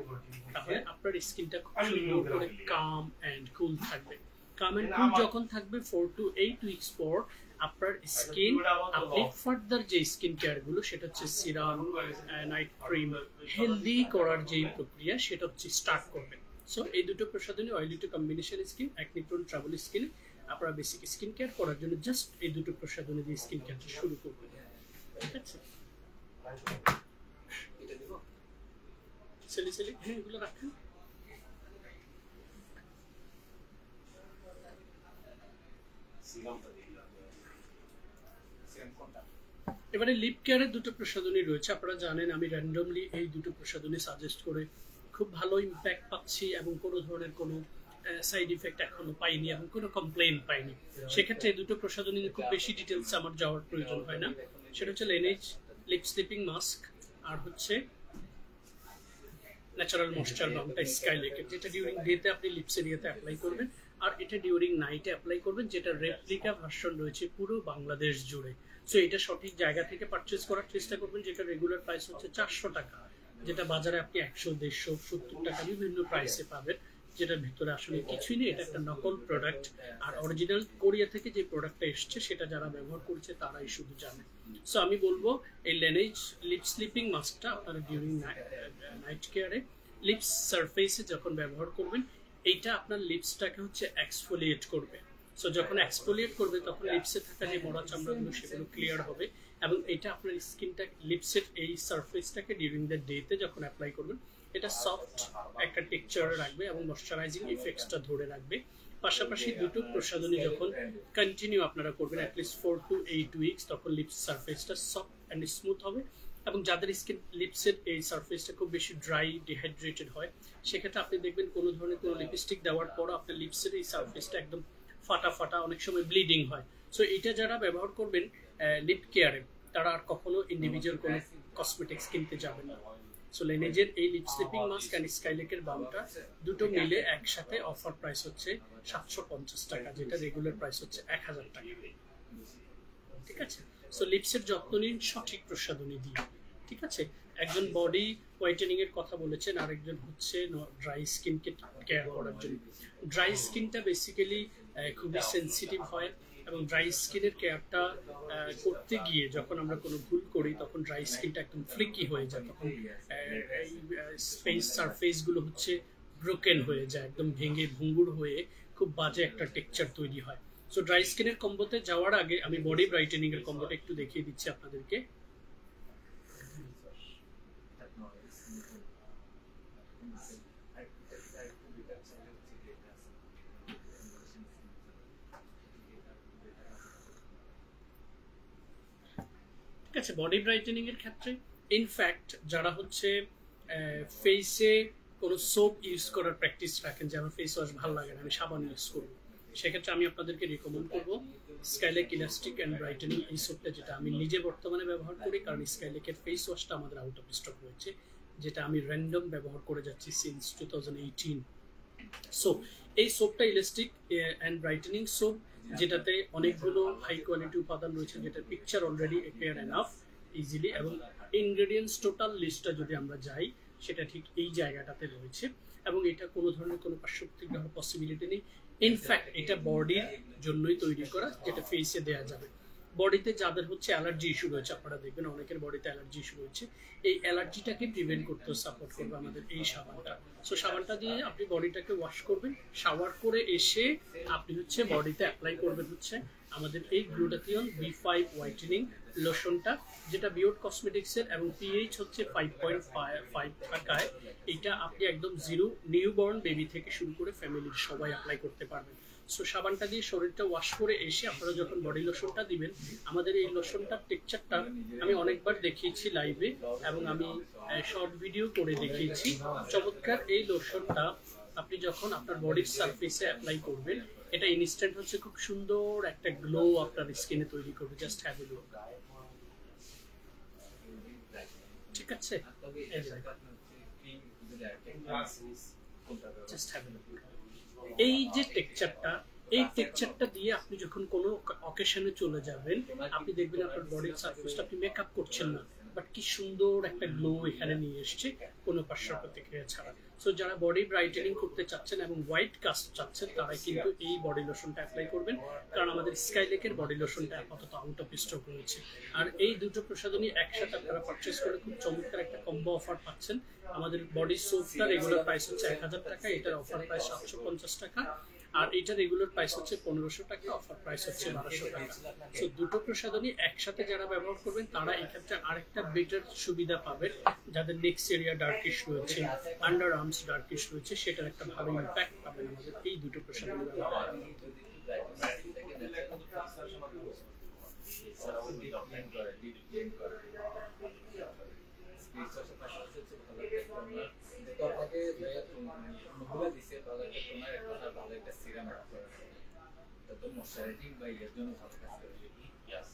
তাহলে আপনার স্কিনটা খুব সুন্দর করে কাম অ্যান্ড কুল থাকবে। কাম অ্যান্ড কুল যখন থাকবে 4 to 8 উইকস পর আপনার স্কিন, আপনি ফার্দার যে স্কিন কেয়ার গুলো সেটা হচ্ছে সিরাম, নাইট ক্রিম, হেলদি করার যে প্রক্রিয়া সেটা হচ্ছে স্টার্ট করবেন। সো এই দুটো প্রসাধনী oily two combination skin, acne prone trouble স্কিনে আপনারা বেসিক স্কিন কেয়ার করার জন্য জাস্ট এই দুটো প্রসাধনী দিয়ে স্কিন কেয়ারটা শুরু করবেন, ঠিক আছে। এগুলো রাখেন। এবারে লিপ কেয়ারের দুটো প্রসাধনী রয়েছে। আপনারা জানেন আমি র্যান্ডমলি এই দুটো প্রসাধনী সাজেস্ট করে খুব ভালো ইম্প্যাক্ট পাচ্ছি এবং কোনো ধরনের কোনো সাইড ইফেক্ট এখনো পাইনি এবং কোনো কমপ্লেন পাইনি। সেক্ষেত্রে এই দুটো প্রসাধনী খুব বেশি ডিটেলস আমার যাওয়ার প্রয়োজন হয় না। সেটা হচ্ছে লেনেজ লিপ স্লিপিং মাস্ক আর হচ্ছে ন্যাচারাল ময়েশ্চার বামটা স্কাইলেকের, যেটা ডিউরিং ডেতে আপনি লিপস এরিয়াতে অ্যাপ্লাই করবেন, আর এটা ডিউরিং নাইটে অ্যাপ্লাই করবেন, যেটা রেপ্লিকা ভার্সন রয়েছে পুরো বাংলাদেশ জুড়ে। সো এটা সঠিক জায়গা থেকে পারচেজ করার চেষ্টা করবেন, যেটা রেগুলার প্রাইস হচ্ছে 400 টাকা, যেটা বাজারে আপনি 100, 150, 70 টাকা বিভিন্ন প্রাইসে পাবেন, যেটার ভিতরে আসলে কিছুই নেই। এটা একটা নকল প্রোডাক্ট, আর অরিজিনাল কোরিয়া থেকে যে প্রোডাক্টটা এসছে সেটা যারা ব্যবহার করছে তারাই শুধু জানে। সো আমি বলবো এই Laneige লিপ স্লিপিং মাস্কটা আপনারা ডিউরিং নাইট কেয়ারে লিপস সারফেসে যখন ব্যবহার করবেন, এইটা আপনার লিপসটাকে হচ্ছে এক্সফোলিয়েট করবে। সো যখন এক্সফোলিয়েট করবে তখন লিপসে থাকা যে মরা চামড়াগুলো সেগুলো ক্লিয়ার হবে, এবং এটা আপনার স্কিনটা লিপসের এই সারফেসটাকে ডিউরিং দ্য ডেতে যখন অ্যাপ্লাই করবেন এটা সফট একটা টেক্সচার রাখবে এবং ময়শ্চারাইজিং ইফেক্টসটা ধরে রাখবে। পাশাপাশি দুটো প্রসাধনী যখন কন্টিনিউ আপনারা করবেন অ্যাটলিস্ট 4 to 8 উইকস, তখন লিপস সারফেসটা সফট অ্যান্ড স্মুথ হবে। এবং যাদের স্কিন লিপসের এই সারফেসটা খুব বেশি ড্রাই, ডিহাইড্রেটেড হয়, সেক্ষেত্রে আপনি দেখবেন কোনো ধরনের কোনো লিপস্টিক দেওয়ার পরও আপনার লিপসের এই সারফেসটা একদম ফাটা ফাটা, অনেক সময় ব্লিডিং হয়। সো এটা যারা ব্যবহার করবেন লিপ কেয়ারে, তারা আর কখনো ইন্ডিভিজুয়াল কোনো কসমেটিক্স কিনতে যাবেন না। সো Laneige-এর এই লিপ স্লিপিং মাস্ক অ্যান্ড স্কাইলেকের বামটা দুটো মিলে একসাথে অফার প্রাইস হচ্ছে 750 টাকা, যেটা রেগুলার প্রাইস হচ্ছে 1000 টাকা। ঠিক আছে? সো লিপসের যত্ন নিন সঠিক প্রসাধনী দিয়ে। ঠিক আছে? একজন বডি হোয়াইটেনিং এর কথা বলেছেন, আরেকজন হচ্ছে ড্রাই স্কিনকে কেয়ার করার জন্য। ড্রাই স্কিনটা বেসিক্যালি খুবই সেন্সিটিভ হয়, এবং ড্রাই স্কিনের কেয়ারটা করতে গিয়ে যখন আমরা কোনো ভুল করি তখন ড্রাই স্কিনটা একদম ফ্লিকি হয়ে যায়, তখন এই স্পেস সারফেসগুলো হচ্ছে ব্রোকেন হয়ে যায়, একদম ভেঙে ভঙ্গুর হয়ে খুব বাজে একটা টেক্সচার তৈরি হয়। সো ড্রাই স্কিনের কম্বোতে যাওয়ার আগে আমি বডি ব্রাইটেনিং এর কম্বোটা একটু দেখিয়ে দিচ্ছি আপনাদেরকে। ঠিক আছে, বডি ব্রাইটেনিং এর ক্ষেত্রে ইনফ্যাক্ট যারা হচ্ছে ফেসে কোনো সোপ ইউজ করার প্র্যাকটিস রাখেন, যে আমার ফেস ওয়াশ ভালো লাগে না, আমি সাবান ইউজ করবো, সেক্ষেত্রে আমি আপনাদেরকে রিকমেন্ড করবো স্কাইলেক ইলাস্টিক অ্যান্ড ব্রাইটেনিং এই সোপটা, যেটা আমি নিজে বর্তমানে ব্যবহার করি, কারণ স্কাইলেকের ফেস ওয়াশটা আমাদের আউট অফ স্টক রয়েছে, যেটা আমি র্যান্ডম ব্যবহার করে যাচ্ছি সিন্স 2018। সো এই সোপটা ইলাস্টিক অ্যান্ড ব্রাইটেনিং সোপ, যেটাতে অনেকগুলো হাই কোয়ালিটি উপাদান রয়েছে, যেটা picture already appear enough easily, এবং ইনগ্রেডিয়েন্টস টোটাল লিস্টটা যদি আমরা যাই সেটা ঠিক এই জায়গাটাতে রয়েছে, এবং এটা কোনো ধরনের কোনো পার্শ্বপ্রতিক্রিয়া হওয়ার পসিবিলিটি নেই। ইনফ্যাক্ট এটা বডির জন্যই তৈরি করা, যেটা ফেসে দেওয়া যাবে। বডিতে যাদের হচ্ছে অ্যালার্জি ইস্যু রয়েছে, আপনারা দেখবেন অনেকের বডিতে অ্যালার্জি ইস্যু রয়েছে, এই অ্যালার্জিটাকে প্রিভেন্ট করতে সাপোর্ট করবে আমাদের এই সাবানটা। সো সাবানটা দিয়ে আপনি বডিটাকে ওয়াশ করবেন, শাওয়ার করে এসে আপনি হচ্ছে বডিতে অ্যাপ্লাই করবেন হচ্ছে আমাদের এই গ্লুটাথিয়ন B5 হোয়াইটেনিং লোশনটা, যেটা বিয়র্ড কসমেটিক্সের, এবং পিএইচ হচ্ছে 5.5 থাকায় এটা আপনি একদম জিরো নিউবর্ন বেবি থেকে শুরু করে ফ্যামিলির সবাই অ্যাপ্লাই করতে পারবেন। সো সাবানটা দিয়ে শরীরটা ওয়াশ করে এসে আপনারা যখন বডি লোশনটা দিবেন, আমাদের এই লোশনটার টেক্সচারটা আমি অনেকবার দেখিয়েছি লাইভে, এবং আমি শর্ট ভিডিও করে দেখিয়েছি। চমৎকার এই লোশনটা আপনি যখন আপনার বডির সারফেসে অ্যাপ্লাই করবেন, এটা ইনস্ট্যান্ট হচ্ছে খুব সুন্দর একটা গ্লো আপনার স্কিনে তৈরি করবে। Just have a look. ঠিক আছে, জাস্ট হ্যাভ এ লুক। এই যে টেক্সচারটা, এই টেক্সচারটা দিয়ে আপনি যখন কোনো অকেশনে চলে যাবেন, আপনি দেখবেন আপনার বডির সারফেসটা আপনি মেকআপ করছেন না, বাট কি সুন্দর একটা গ্লো এখানে নিয়ে এসছে কোনো পার্শ্ব প্রতিক্রিয়া ছাড়া। সো যারা বডি ব্রাইটেনিং করতে চাচ্ছেন এবং হোয়াইট কাস্ট চাচ্ছেন, তারা কিন্তু এই বডি লোশনটা অ্যাপ্লাই করবেন, কারণ আমাদের স্কাইলেকের বডি লোশনটা আপাতত আউট অফ স্টক রয়েছে। আর এই দুটো প্রসাধনী একসাথে আপনারা পারচেস করে খুব চমৎকার একটা কম্বো অফার পাচ্ছেন। আমাদের বডি সোপটা রেগুলার প্রাইস হচ্ছে 1000 টাকা, এটার অফার প্রাইস 750 টাকা, আর এটা রেগুলার প্রাইস হচ্ছে 1500 টাকা, অফার প্রাইস হচ্ছে 1200 টাকা। সো দুটো প্রসাধনী একসাথে যারা ব্যবহার করবেন তারা এই ক্ষেত্রে আরেকটা বেটার সুবিধা পাবেন। যাদের নেক্স এরিয়া ডার্কিশ রয়েছে, আন্ডার আর্মস ডার্কিশ রয়েছে, সেটার একটা ভালো ইম্প্যাক্ট পাবেন আমাদের এই দুটো প্রসাধনী ব্যবহার। ময়শ্চারাইজিং বা এর জন্য ভালো কাজ করে। ইয়েস,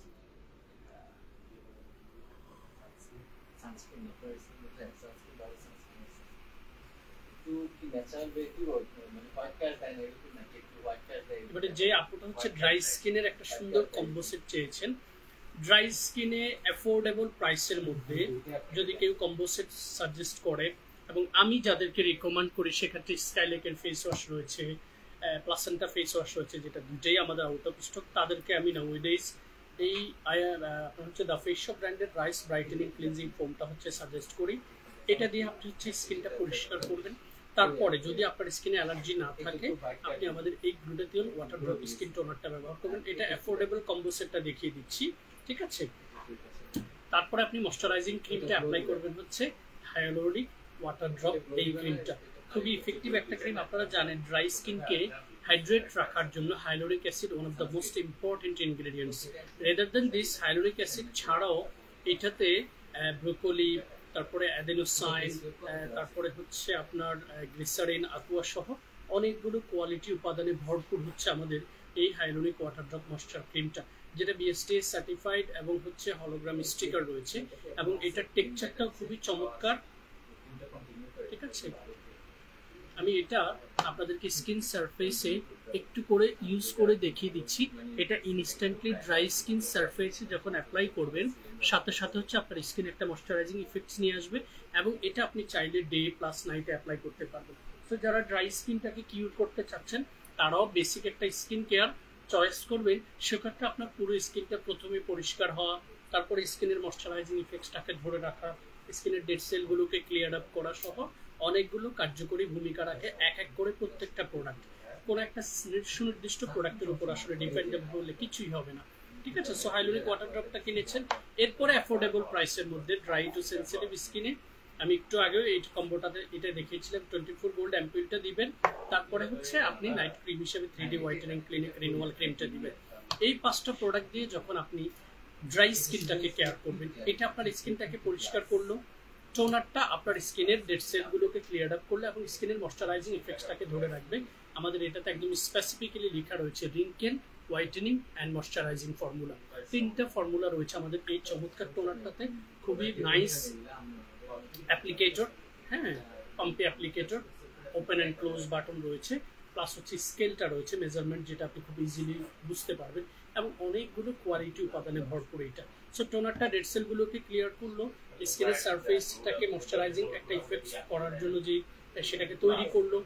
সানস্ক্রিন না, সানস্ক্রিন ভালো সানস্ক্রিন। ন্যাচারাল ওয়ে কি মানে হোয়াইট কালার দেয় না এরকম না একটু হোয়াইট কালার দেয় এবারে যে আপুটা হচ্ছে ড্রাই স্কিনের একটা সুন্দর কম্বো সেট চেয়েছেন, ড্রাই স্কিনে অ্যাফোর্ডেবল প্রাইসের মধ্যে যদি কেউ কম্বো সেট সাজেস্ট করে, এবং আমি যাদেরকে রিকমেন্ড করি সেক্ষেত্রে স্কাইলেকের ফেস ওয়াশ রয়েছে, প্লাসেন্টা ফেস ওয়াশ রয়েছে, যেটা দুটোই আমাদের আউট অফ স্টক, তাদেরকে আমি নাউএডেজ এই আপনার হচ্ছে দ্য ফেস শপ ব্র্যান্ডের রাইস ব্রাইটেনিং ক্লিনজিং ফোমটা হচ্ছে সাজেস্ট করি। এটা দিয়ে আপনি হচ্ছে স্কিনটা পরিষ্কার করবেন। তারপরে যদি আপনার স্কিনে অ্যালার্জি না থাকে আপনি আমাদের এই গ্লুটাথিয়ন ওয়াটার ড্রপ স্কিন টোনারটা ব্যবহার করবেন। এটা অ্যাফোর্ডেবল কম্বো সেটটা দেখিয়ে দিচ্ছি, ঠিক আছে। তারপরে আপনি ময়শ্চারাইজিং ক্রিমটা অ্যাপ্লাই করবেন হচ্ছে হায়ালুরনিক ওয়াটার ড্রপ এই ক্রিমটা, খুবই ইফেক্টিভ একটা ক্রিম। আপনারা জানেন ড্রাই স্কিনকে হাইড্রেট রাখার জন্য হাইলোরিক acid one of the most important ingredients. Rather than this হাইলোরিক acid ছাড়াও এটাতে ব্রোকলি, তারপরে অ্যাডেনোসাইন, তারপরে হচ্ছে আপনার গ্লিসারিন, আকুয়া সহ অনেকগুলো কোয়ালিটি উপাদানে ভরপুর হচ্ছে আমাদের এই হাইলোরিক ওয়াটার ড্রপ ময়শ্চার ক্রিমটা, যেটা বিএসটিএ সার্টিফাইড এবং হচ্ছে হলোগ্রাম স্টিকার রয়েছে, এবং এটার টেক্সচারটাও খুবই চমৎকার, ঠিক আছে। আমি এটা আপনাদেরকে স্কিন সারফেসে একটু করে ইউজ করে দেখিয়ে দিচ্ছি। এটা ইনস্ট্যান্টলি ড্রাই স্কিন সারফেসে যখন অ্যাপ্লাই করবেন সাথে সাথে হচ্ছে আপনার স্কিন একটা ময়শ্চারাইজিং ইফেক্টস নিয়ে আসবে, এবং এটা আপনি চাইলে ডে প্লাস নাইটে অ্যাপ্লাই করতে পারবেন। তো যারা ড্রাই স্কিনটাকে কিউর করতে চাচ্ছেন তারাও বেসিক একটা স্কিন কেয়ার চয়েস করবেন। সেক্ষেত্রে আপনার পুরো স্কিনটা প্রথমে পরিষ্কার হওয়া, তারপরে স্কিনের ময়শ্চারাইজিং ইফেক্টসটাকে ধরে রাখা, স্কিনের ডেড সেলগুলোকে ক্লিয়ার আপ করা সহ অনেকগুলো কার্যকরী ভূমিকা রাখে এক এক করে প্রত্যেকটা প্রোডাক্ট। কোনো একটা সুনির্দিষ্ট প্রোডাক্টের উপর আসলে ডিপেন্ডেবল হলে কিছুই হবে না, ঠিক আছে। সো হাইলোরিক ওয়াটার ড্রপটা কিনেছেন, এরপরে অ্যাফোর্ডেবল প্রাইসের মধ্যে ড্রাই টু সেনসিটিভ স্কিনে আমি একটু আগেও এই কম্বোটাতে এটা দেখিয়েছিলাম 24 গোল্ড অ্যাম্পুলটা দিবেন, তারপরে হচ্ছে আপনি নাইট ক্রিম হিসেবে 3D হোয়াইটেনিং ক্লিনিক রিনুয়াল ক্রিমটা দিবেন। এই 5টা প্রোডাক্ট দিয়ে যখন আপনি ড্রাই স্কিনটাকে কেয়ার করবেন, এটা আপনার স্কিনটাকে পরিষ্কার করলো, টোনারটা আপনার স্কিনের ডেড সেলগুলোকে ক্লিয়ার আপ করলে এবং স্কিনের ময়শ্চারাইজিং ইফেক্টসটাকে ধরে রাখবে। আমাদের এটাতে একদম স্পেসিফিক্যালি লেখা রয়েছে wrinkle, whitening and moisturising formula. 3টা ফর্মুলা রয়েছে আমাদের এই চমৎকার টোনারটাতে, খুবই নাইস অ্যাপ্লিকেটর, হ্যাঁ, পাম্পি applicator, open and close button রয়েছে, প্লাস হচ্ছে স্কেলটা রয়েছে মেজারমেন্ট, যেটা আপনি খুব ইজিলি বুঝতে পারবেন, এবং অনেকগুলো কোয়ালিটি উপাদানে ভরপুর এটা। সো টোনারটা ডেড সেলগুলোকে ক্লিয়ার করলো, স্কিনের সারফেসটাকে ময়শ্চারাইজিং একটা ইফেক্ট করার জন্য যে সেটাকে তৈরি করলো,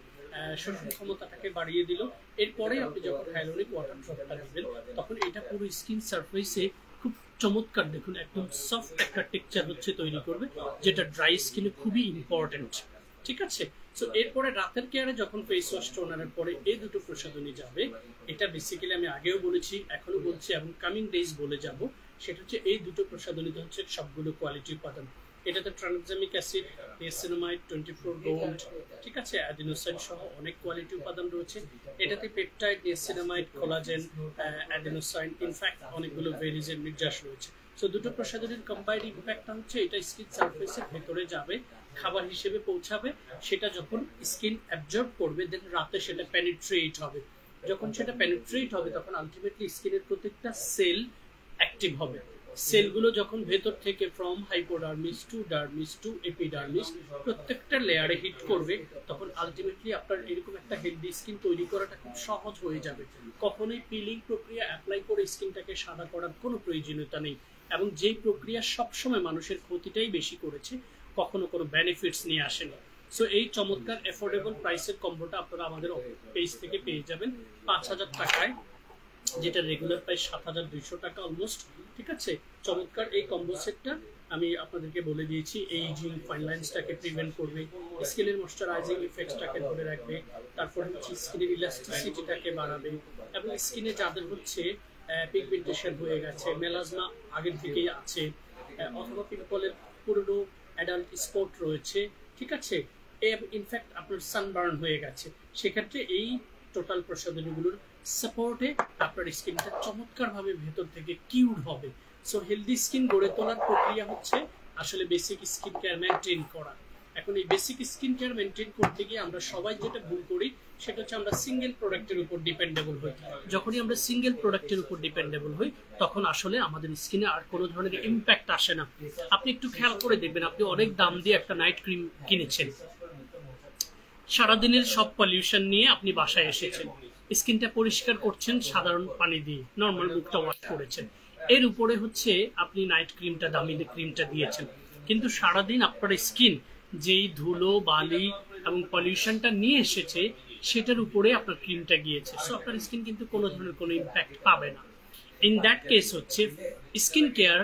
শোষণ ক্ষমতাটাকে বাড়িয়ে দিল। এরপরে আপনি যখন হাইলোরিক ওয়াটার ড্রপটা দিবেন তখন এটা পুরো স্কিন সারফেসে খুব চমৎকার, দেখুন একদম সফট একটা টেক্সচার হচ্ছে তৈরি করবে, যেটা ড্রাই স্কিনে খুবই ইম্পর্টেন্ট, ঠিক আছে। সো এরপরে রাতের কেয়ারে যখন ফেস ওয়াশ টোনারের পরে এই দুটো প্রসাধনী যাবে, এটা বেসিক্যালি আমি আগেও বলেছি, এখনো বলছি, এবং কামিং ডেজ বলে যাব, সেটা হচ্ছে এই দুটো প্রসাধনীতে হচ্ছে সবগুলো কোয়ালিটি উপাদান। এটাতে ট্রানএক্সামিক অ্যাসিড, নিয়াসিনামাইড, 24 গোল্ড, ঠিক আছে, অ্যাডিনোসাইন সহ অনেক কোয়ালিটি উপাদান রয়েছে। এটাতে peptide, niacinamide, collagen, adenosine, in fact অনেকগুলো ভেরিজের নির্যাস রয়েছে। সো দুটো প্রসাধনীর কম্বাইন্ড ইম্প্যাক্টটা হচ্ছে এটা স্কিন সারফেসের ভেতরে যাবে, খাবার হিসেবে পৌঁছাবে, সেটা যখন স্কিন অ্যাবজর্ব করবে দেন রাতে সেটা পেনিট্রেট হবে। যখন সেটা পেনিট্রেট হবে তখন আলটিমেটলি স্কিনের প্রত্যেকটা সেল অ্যাক্টিভ হবে। সেলগুলো যখন ভেতর থেকে from hypodermis to dermis to epidermis প্রত্যেকটা লেয়ারে হিট করবে, তখন আলটিমেটলি আপনার এরকম একটা হেলদি স্কিন তৈরি করাটা খুব সহজ হয়ে যাবে। কখনোই পিলিং প্রক্রিয়া অ্যাপ্লাই করে স্কিনটাকে সাদা করার কোনো প্রয়োজনীয়তা নেই, এবং যেই প্রক্রিয়া সবসময় মানুষের ক্ষতিটাই বেশি করেছে, কখনো কোনো বেনিফিটস নিয়ে আসেনি। সো এই চমৎকার অ্যাফোর্ডেবল প্রাইসের কম্বোটা আপনারা আমাদের পেজ থেকে পেয়ে যাবেন 5000 টাকায়, যেটা রেগুলার প্রাইস 7200 টাকা অলমোস্ট, ঠিক আছে। চমৎকার এই কম্বো সেটটা আমি আপনাদেরকে বলে দিয়েছি, এইজিং ফাইন লাইন্সটাকে প্রিভেন্ট করবে, স্কিনের ময়শ্চারাইজিং ইফেক্টসটাকে ধরে রাখবে, তারপর হচ্ছে স্কিনের ইলাস্টিসিটিটাকে বাড়াবে, এবং স্কিনে যাদের হচ্ছে পিগমেন্টেশন হয়ে গেছে, মেলাজমা আগের থেকেই আছে, অথবা পিম্পলের পুরনো অ্যাডাল্ট স্পট রয়েছে, ঠিক আছে, ইনফ্যাক্ট আপনার সানবার্ন হয়ে গেছে, সেক্ষেত্রে এই টোটাল প্রসাধনীগুলোর সাপোর্টে আপনার স্কিনটা চমৎকারভাবে ভেতর থেকে কিউর হবে। সো হেলদি স্কিন গড়ে তোলার প্রক্রিয়া হচ্ছে আসলে বেসিক স্কিন কেয়ার মেনটেন করা। এখন এই বেসিক স্কিন কেয়ার মেনটেন করতে গিয়ে আমরা সবাই যেটা ভুল করি সেটা হচ্ছে আমরা সিঙ্গেল প্রোডাক্টের উপর ডিপেন্ডেবল হই। যখনই আমরা সিঙ্গেল প্রোডাক্টের উপর ডিপেন্ডেবল হই তখন আসলে আমাদের স্কিনে আর কোনো ধরনের ইম্প্যাক্ট আসে না। আপনি একটু খেয়াল করে দেখবেন, আপনি অনেক দাম দিয়ে একটা নাইট ক্রিম কিনেছেন, সারাদিনের সব পলিউশন নিয়ে আপনি বাসায় এসেছেন, স্কিনটা পরিষ্কার করছেন সাধারণ পানি দিয়ে, নর্মাল মুখটা ওয়াশ করেছেন, এর উপরে হচ্ছে আপনি নাইট ক্রিমটা, দামি ক্রিমটা দিয়েছেন, কিন্তু সারাদিন আপনার স্কিন যেই ধুলো বালি এবং পলিউশনটা নিয়ে এসেছে সেটার উপরে আপনার ক্রিমটা গিয়েছে, সো আপনার স্কিন কিন্তু কোনো ধরনের কোনো ইম্প্যাক্ট পাবে না। ইন দ্যাট কেস হচ্ছে skin care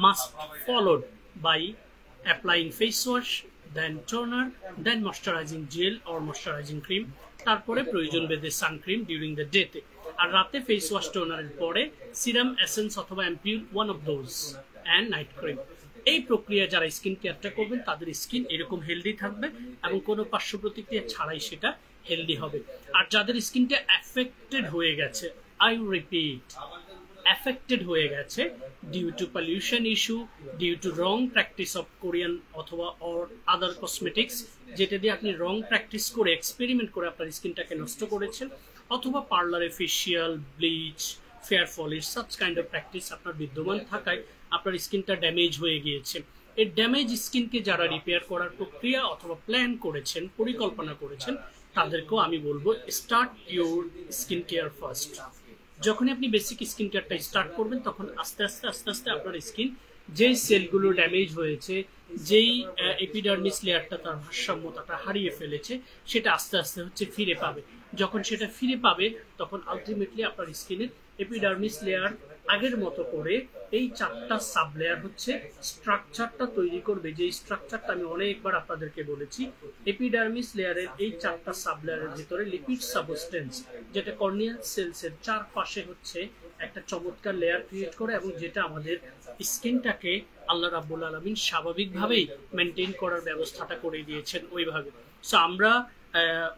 must followed by applying face wash, then toner, then moisturising gel or moisturising cream, তারপরে প্রয়োজন বেঁধে সানক্রিম ডিউরিং দ্য ডেতে, আর রাতে ফেস ওয়াশ টোনারের পরে সিরাম এসেন্স অথবা ampoule one of those and night cream. এই প্রক্রিয়া যারা স্কিন কেয়ারটা করবেন তাদের স্কিন এরকম হেলদি থাকবে এবং কোনো পার্শ্ব প্রতিক্রিয়া ছাড়াই সেটা হেলদি হবে। আর যাদের স্কিনটা অ্যাফেক্টেড হয়ে গেছে, আই রিপিট, অ্যাফেক্টেড হয়ে গেছে due to pollution issue, due to wrong practice of Korean অথবা অর আদার কসমেটিক্স, যেটা দিয়ে আপনি রং প্র্যাকটিস করে এক্সপেরিমেন্ট করে আপনার স্কিনটাকে নষ্ট করেছেন, অথবা পার্লারে facial, bleach, fair foolish such kind of practice আপনার বিদ্যমান থাকায় আপনার স্কিনটা ড্যামেজ হয়ে গিয়েছে। এই ড্যামেজ স্কিনকে যারা রিপেয়ার করার প্রক্রিয়া অথবা প্ল্যান করেছেন, পরিকল্পনা করেছেন, তাদেরকেও আমি বলবো start your skin care first. যখনই আপনি বেসিক স্কিন কেয়ারটা স্টার্ট করবেন তখন আস্তে আস্তে আপনার স্কিন যেই সেলগুলো ড্যামেজ হয়েছে, যেই এপিডার্মিস লেয়ারটা তার ভারসাম্যতাটা হারিয়ে ফেলেছে, সেটা আস্তে আস্তে হচ্ছে ফিরে পাবে। যখন সেটা ফিরে পাবে তখন আলটিমেটলি আপনার স্কিনের এপিডার্মিস লেয়ার আগের মতো করে এই 4টা সাব লেয়ার হচ্ছে স্ট্রাকচারটা তৈরি করবে, যে স্ট্রাকচারটা আমি অনেকবার আপনাদেরকে বলেছি। এপিডার্মিস লেয়ারের এই 4টা সাব লেয়ারের ভিতরে লিপিড সাবস্টেন্স, যেটা কর্নিয়াল সেলসের চারপাশে হচ্ছে একটা চমৎকার লেয়ার ক্রিয়েট করে এবং যেটা আমাদের স্কিনটাকে আল্লাহ রাব্বুল আলামিন স্বাভাবিকভাবেই মেনটেন করার ব্যবস্থাটা করে দিয়েছেন ওইভাবে। সো আমরা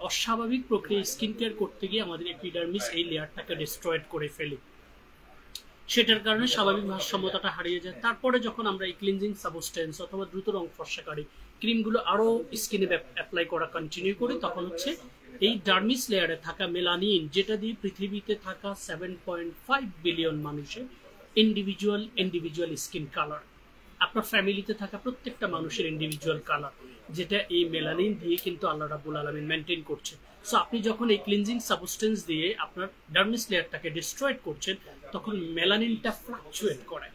অস্বাভাবিক প্রক্রিয়া স্কিন কেয়ার করতে গিয়ে আমাদের এপিডার্মিস এই লেয়ারটাকে ডিস্ট্রয়েড করে ফেলি, সেটার কারণে স্বাভাবিক ভারসাম্যতাটা হারিয়ে যায়। তারপরে যখন আমরা এই ক্লিনজিং সাবস্টেন্স অথবা দ্রুত রং ফর্সাকারী ক্রিমগুলো আরো স্কিনে অ্যাপ্লাই করা কন্টিনিউ করি, তখন হচ্ছে এই ডার্মিস লেয়ারে থাকা মেলানিন, যেটা দিয়ে পৃথিবীতে থাকা 7.5 বিলিয়ন মানুষের ইন্ডিভিজুয়াল স্কিন কালার, আপনার ফ্যামিলিতে থাকা প্রত্যেকটা মানুষের ইন্ডিভিজুয়াল কালার, যেটা এই মেলানিন দিয়ে কিন্তু আল্লাহ রাব্বুল আলামিন মেনটেন করছে। সো আপনি যখন এই ক্লিনজিং সাবস্টেন্স দিয়ে আপনার ডার্মিস লেয়ারটাকে ডিস্ট্রয়েড করছেন, তখন মেলানিনটা ফ্লাকচুয়েট করে।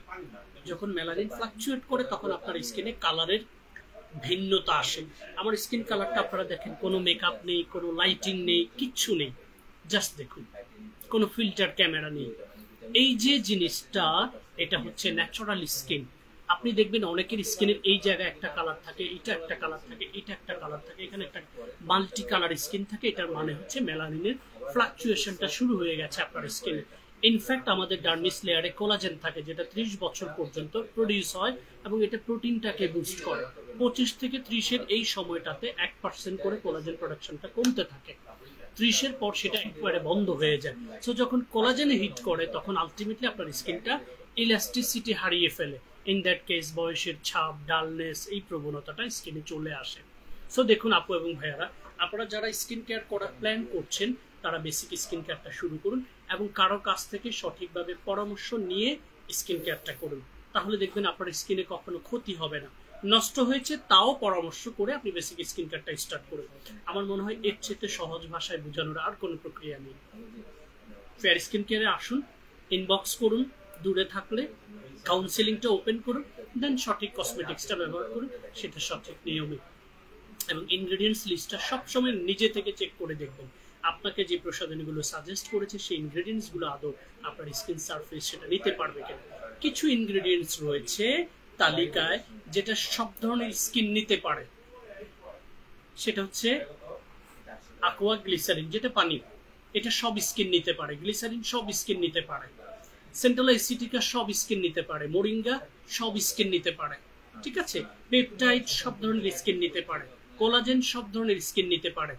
যখন মেলানিন ফ্লাকচুয়েট করে তখন আপনার স্কিনে কালারের ভিন্নতা আসে। আমার স্কিন কালারটা আপনারা দেখেন, কোনো মেকআপ নেই, কোনো লাইটিং নেই, কিচ্ছু নেই, জাস্ট দেখুন, কোনো ফিল্টার ক্যামেরা নেই। এই যে জিনিসটা, এটা হচ্ছে ন্যাচারাল স্কিন। আপনি দেখবেন অনেকের স্কিনের এই জায়গায় একটা কালার থাকে, এটা একটা কালার থাকে, এটা একটা কালার থাকে, এখানে একটা মাল্টি কালার স্কিন থাকে। এটার মানে হচ্ছে মেলানিনের ফ্লাকচুয়েশনটা শুরু হয়ে গেছে আপনার স্কিনে। ইনফ্যাক্ট আমাদের ডার্মিস লেয়ারে কোলাজেন থাকে, যেটা 30 বছর পর্যন্ত প্রডিউস হয় এবং এটা প্রোটিনটাকে বুস্ট করে। 25 থেকে 30-এর এই সময়টাতে 1% করে কোলাজেন প্রোডাকশনটা কমতে থাকে। 30-এর পর সেটা একবারে বন্ধ হয়ে যায়। সো যখন কোলাজেনে হিট করে তখন আলটিমেটলি আপনার স্কিনটা ইলাস্টিসিটি হারিয়ে ফেলে। ইন দ্যাট কেস বয়সের ছাপ, ডালনেস, এই প্রবণতাটা স্কিনে চলে আসে। সো দেখুন আপু এবং ভাইয়ারা, আপনারা যারা স্কিন কেয়ার করার প্ল্যান করছেন তারা বেসিক স্কিন কেয়ারটা শুরু করুন এবং কারো কাছ থেকে সঠিকভাবে পরামর্শ নিয়ে স্কিন কেয়ারটা করুন। তাহলে দেখবেন আপনার স্কিনে কখনো ক্ষতি হবে না। নষ্ট হয়েছে তাও পরামর্শ করে আপনি বেসিক স্কিন কেয়ারটা স্টার্ট করুন। আমার মনে হয় এর চেয়ে সহজ ভাষায় বোঝানোর আর কোনো প্রক্রিয়া নেই। ফেয়ার স্কিন কেয়ারে আসুন, ইনবক্স করুন, দূরে থাকলে কাউন্সেলিংটা ওপেন করুন, দেন সঠিক কসমেটিক্সটা ব্যবহার করুন, সেটা সঠিক নিয়মে। এবং ইনগ্রেডিয়েন্টস লিস্টটা সবসময় নিজে থেকে চেক করে দেখবেন আপনাকে যে প্রসাধনীগুলো সাজেস্ট করেছে সেই ইনগ্রেডিয়েন্টসগুলো আদৌ আপনার স্কিন সারফেস সেটা নিতে পারবে কিনা। কিছু ইনগ্রেডিয়েন্টস রয়েছে তালিকায় যেটা সব ধরনের স্কিন নিতে পারে, সেটা হচ্ছে aqua গ্লিসারিন, যেটা পানি, এটা সব স্কিন নিতে পারে। গ্লিসারিন সব স্কিন নিতে পারে। সেন্ট্রাল এসিটিকা সব স্কিন নিতে পারে। মোরিঙ্গা সব স্কিন নিতে পারে, ঠিক আছে। পেপটাইড সব ধরনের স্কিন নিতে পারে। কোলাজেন সব ধরনের স্কিন নিতে পারে।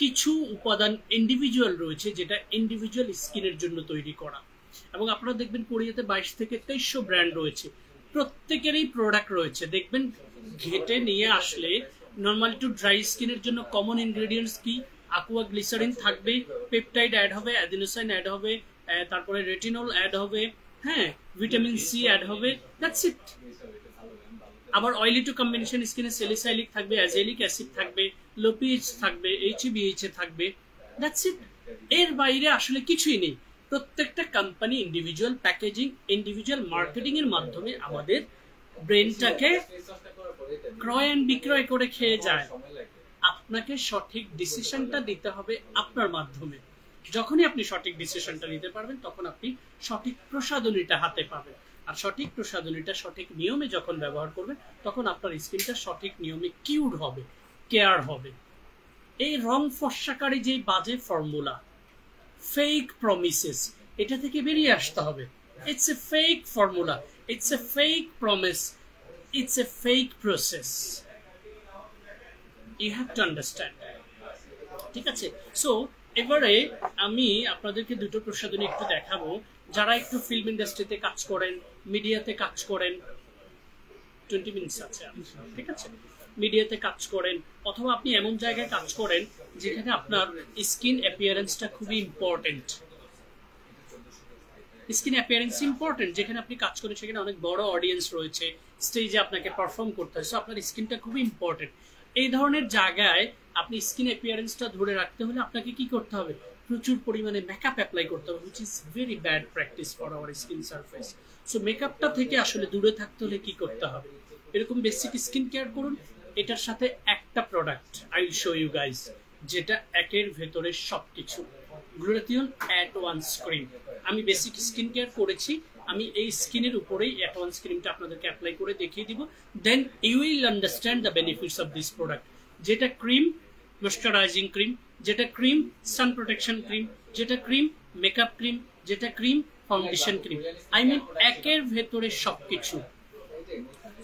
কিছু উপাদান ইন্ডিভিজুয়াল রয়েছে যেটা ইন্ডিভিজুয়াল স্কিনের জন্য তৈরি করা। এবং আপনারা দেখবেন কোরিয়াতে 22 থেকে 2300 ব্র্যান্ড রয়েছে, প্রত্যেকেরই প্রোডাক্ট রয়েছে। দেখবেন ঘেটে নিয়ে আসলে নর্মালি টু ড্রাই স্কিনের জন্য কমন ইনগ্রেডিয়েন্টস কি? aqua গ্লিসারিন থাকবে, পেপটাইড অ্যাড হবে, অ্যাডিনোসাইন অ্যাড হবে, তারপরে রেটিনল অ্যাড হবে, হ্যাঁ, ভিটামিন সি অ্যাড হবে, দ্যাটস ইট। আবার অয়েলি টু কম্বিনেশন স্কিনে স্যালিসাইলিক থাকবে, অ্যাজেলিক অ্যাসিড থাকবে, লো পিএইচ থাকবে, HEBH এ থাকবে, দ্যাটস ইট। এর বাইরে আসলে কিছুই নেই। প্রত্যেকটা company individual packaging, individual marketing এর মাধ্যমে আমাদের ব্রেনটাকে ক্রয় এন্ড বিক্রয় করে খেয়ে যায়। আপনাকে সঠিক ডিসিশনটা দিতে হবে আপনার মাধ্যমে। যখনই আপনি সঠিক ডিসিশনটা নিতে পারবেন তখন আপনি সঠিক প্রসাধনীটা হাতে পাবেন। আর সঠিক প্রসাধনীটা সঠিক নিয়মে যখন ব্যবহার করবেন তখন আপনার স্কিনটা সঠিক নিয়মে কিউর হবে, কেয়ার হবে। এই রং ফর্সাকারী যে বাজে ফর্মুলা, ফেক প্রমিসেস, এটা থেকে বেরিয়ে আসতে হবে। It's a fake formula, it's a fake promise, it's a fake process. You have to understand. ঠিক আছে? সো এবারে আমি আপনাদেরকে দুটো প্রসাধনী একটু দেখাবো। যারা একটু ফিল্ম ইন্ডাস্ট্রিতে কাজ করেন, মিডিয়াতে কাজ করেন, 20 মিনিটস আছে, ঠিক আছে, মিডিয়াতে কাজ করেন, অথবা আপনি এমন জায়গায় কাজ করেন যেখানে আপনার স্কিন অ্যাপিয়ারেন্সটা খুবই ইম্পর্টেন্ট। স্কিন অ্যাপিয়ারেন্স ইম্পর্টেন্ট, যেখানে আপনি কাজ করেন সেখানে অনেক বড় অডিয়েন্স রয়েছে, স্টেজে আপনাকে পারফর্ম করতে হয়, সো আপনার স্কিনটা খুবই ইম্পর্টেন্ট। এই ধরনের জায়গায় আপনি স্কিন অ্যাপিয়ারেন্সটা ধরে রাখতে হলে আপনাকে কি করতে হবে? প্রচুর পরিমাণে মেকআপ অ্যাপ্লাই করতে হবে, which is very bad practice for our skin surface. So মেকআপটা থেকে আসলে দূরে থাকতে হলে কি করতে হবে? এরকম বেসিক স্কিন কেয়ার করুন। এটার সাথে একটা product I will show you guys, যেটা একের ভেতরে সবকিছু, গ্লুটাথিয়ন অ্যাডভান্স ক্রিম। আমি বেসিক স্কিন কেয়ার করেছি, আমি এই স্কিনের উপরেই অ্যাডভান্স ক্রিমটা আপনাদেরকে অ্যাপ্লাই করে দেখিয়ে দিব। Then you will understand the benefits of this product. যেটা ক্রিম ময়েশ্চারাইজিং ক্রিম, যেটা ক্রিম সান প্রোটেকশন ক্রিম, যেটা ক্রিম মেকআপ ক্রিম, যেটা cream foundation cream, I mean একের ভেতরে সবকিছু।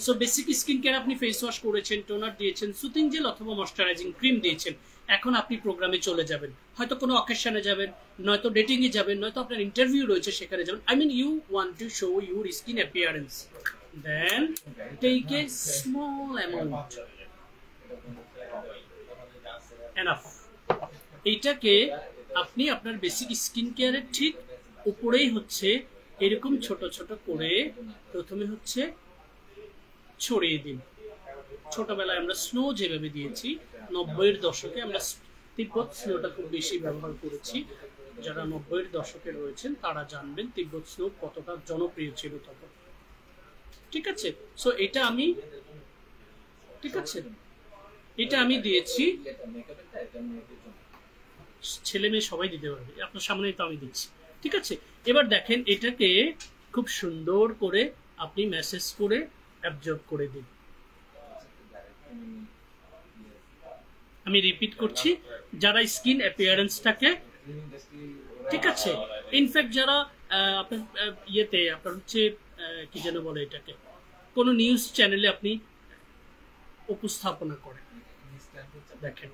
সো বেসিক স্কিন কেয়ার আপনি ফেস ওয়াশ করেছেন, টোনার দিয়েছেন, সুথিং জেল অথবা ময়েশ্চারাইজিং ক্রিম দিয়েছেন, এখন আপনি প্রোগ্রামে চলে যাবেন, হয়তো কোনো অকেশনে যাবেন, নয়তো ডেটিং এ যাবেন, নয়তো আপনার ইন্টারভিউ রয়েছে সেখানে যাবেন। I mean you want to show your skin appearance, then take a small amount, enough. এইটাকে আপনি আপনার বেসিক স্কিন কেয়ারের ঠিক উপরেই হচ্ছে এরকম ছোট ছোট করে প্রথমে হচ্ছে ছড়িয়ে দিন। ছোটবেলায় আমরা স্নো যেভাবে দিয়েছি, 90-এর দশকে আমরা তিব্বত স্নোটা খুব বেশি ব্যবহার করেছি। যারা 90-এর দশকে রয়েছেন তারা জানবেন তিব্বত স্নো কতটা জনপ্রিয় ছিল তখন। ঠিক আছে? সো এটা আমি, ঠিক আছে, এটা আমি দিয়েছি, ছেলে মেয়ে সবাই দিতে পারবে, আপনার সামনেই তো আমি দিচ্ছি। ঠিক আছে? এবার দেখেন এটাকে খুব সুন্দর করে আপনি ম্যাসেজ করে অ্যাবজর্ব করে দিন। আমি রিপিট করছি, যারা স্কিন অ্যাপিয়ারেন্সটাকে, ঠিক আছে, ইনফ্যাক্ট যারা আপনার ইয়েতে আপনার হচ্ছে কি যেন বলে এটাকে, কোনো নিউজ চ্যানেলে আপনি উপস্থাপনা করেন, দেখেন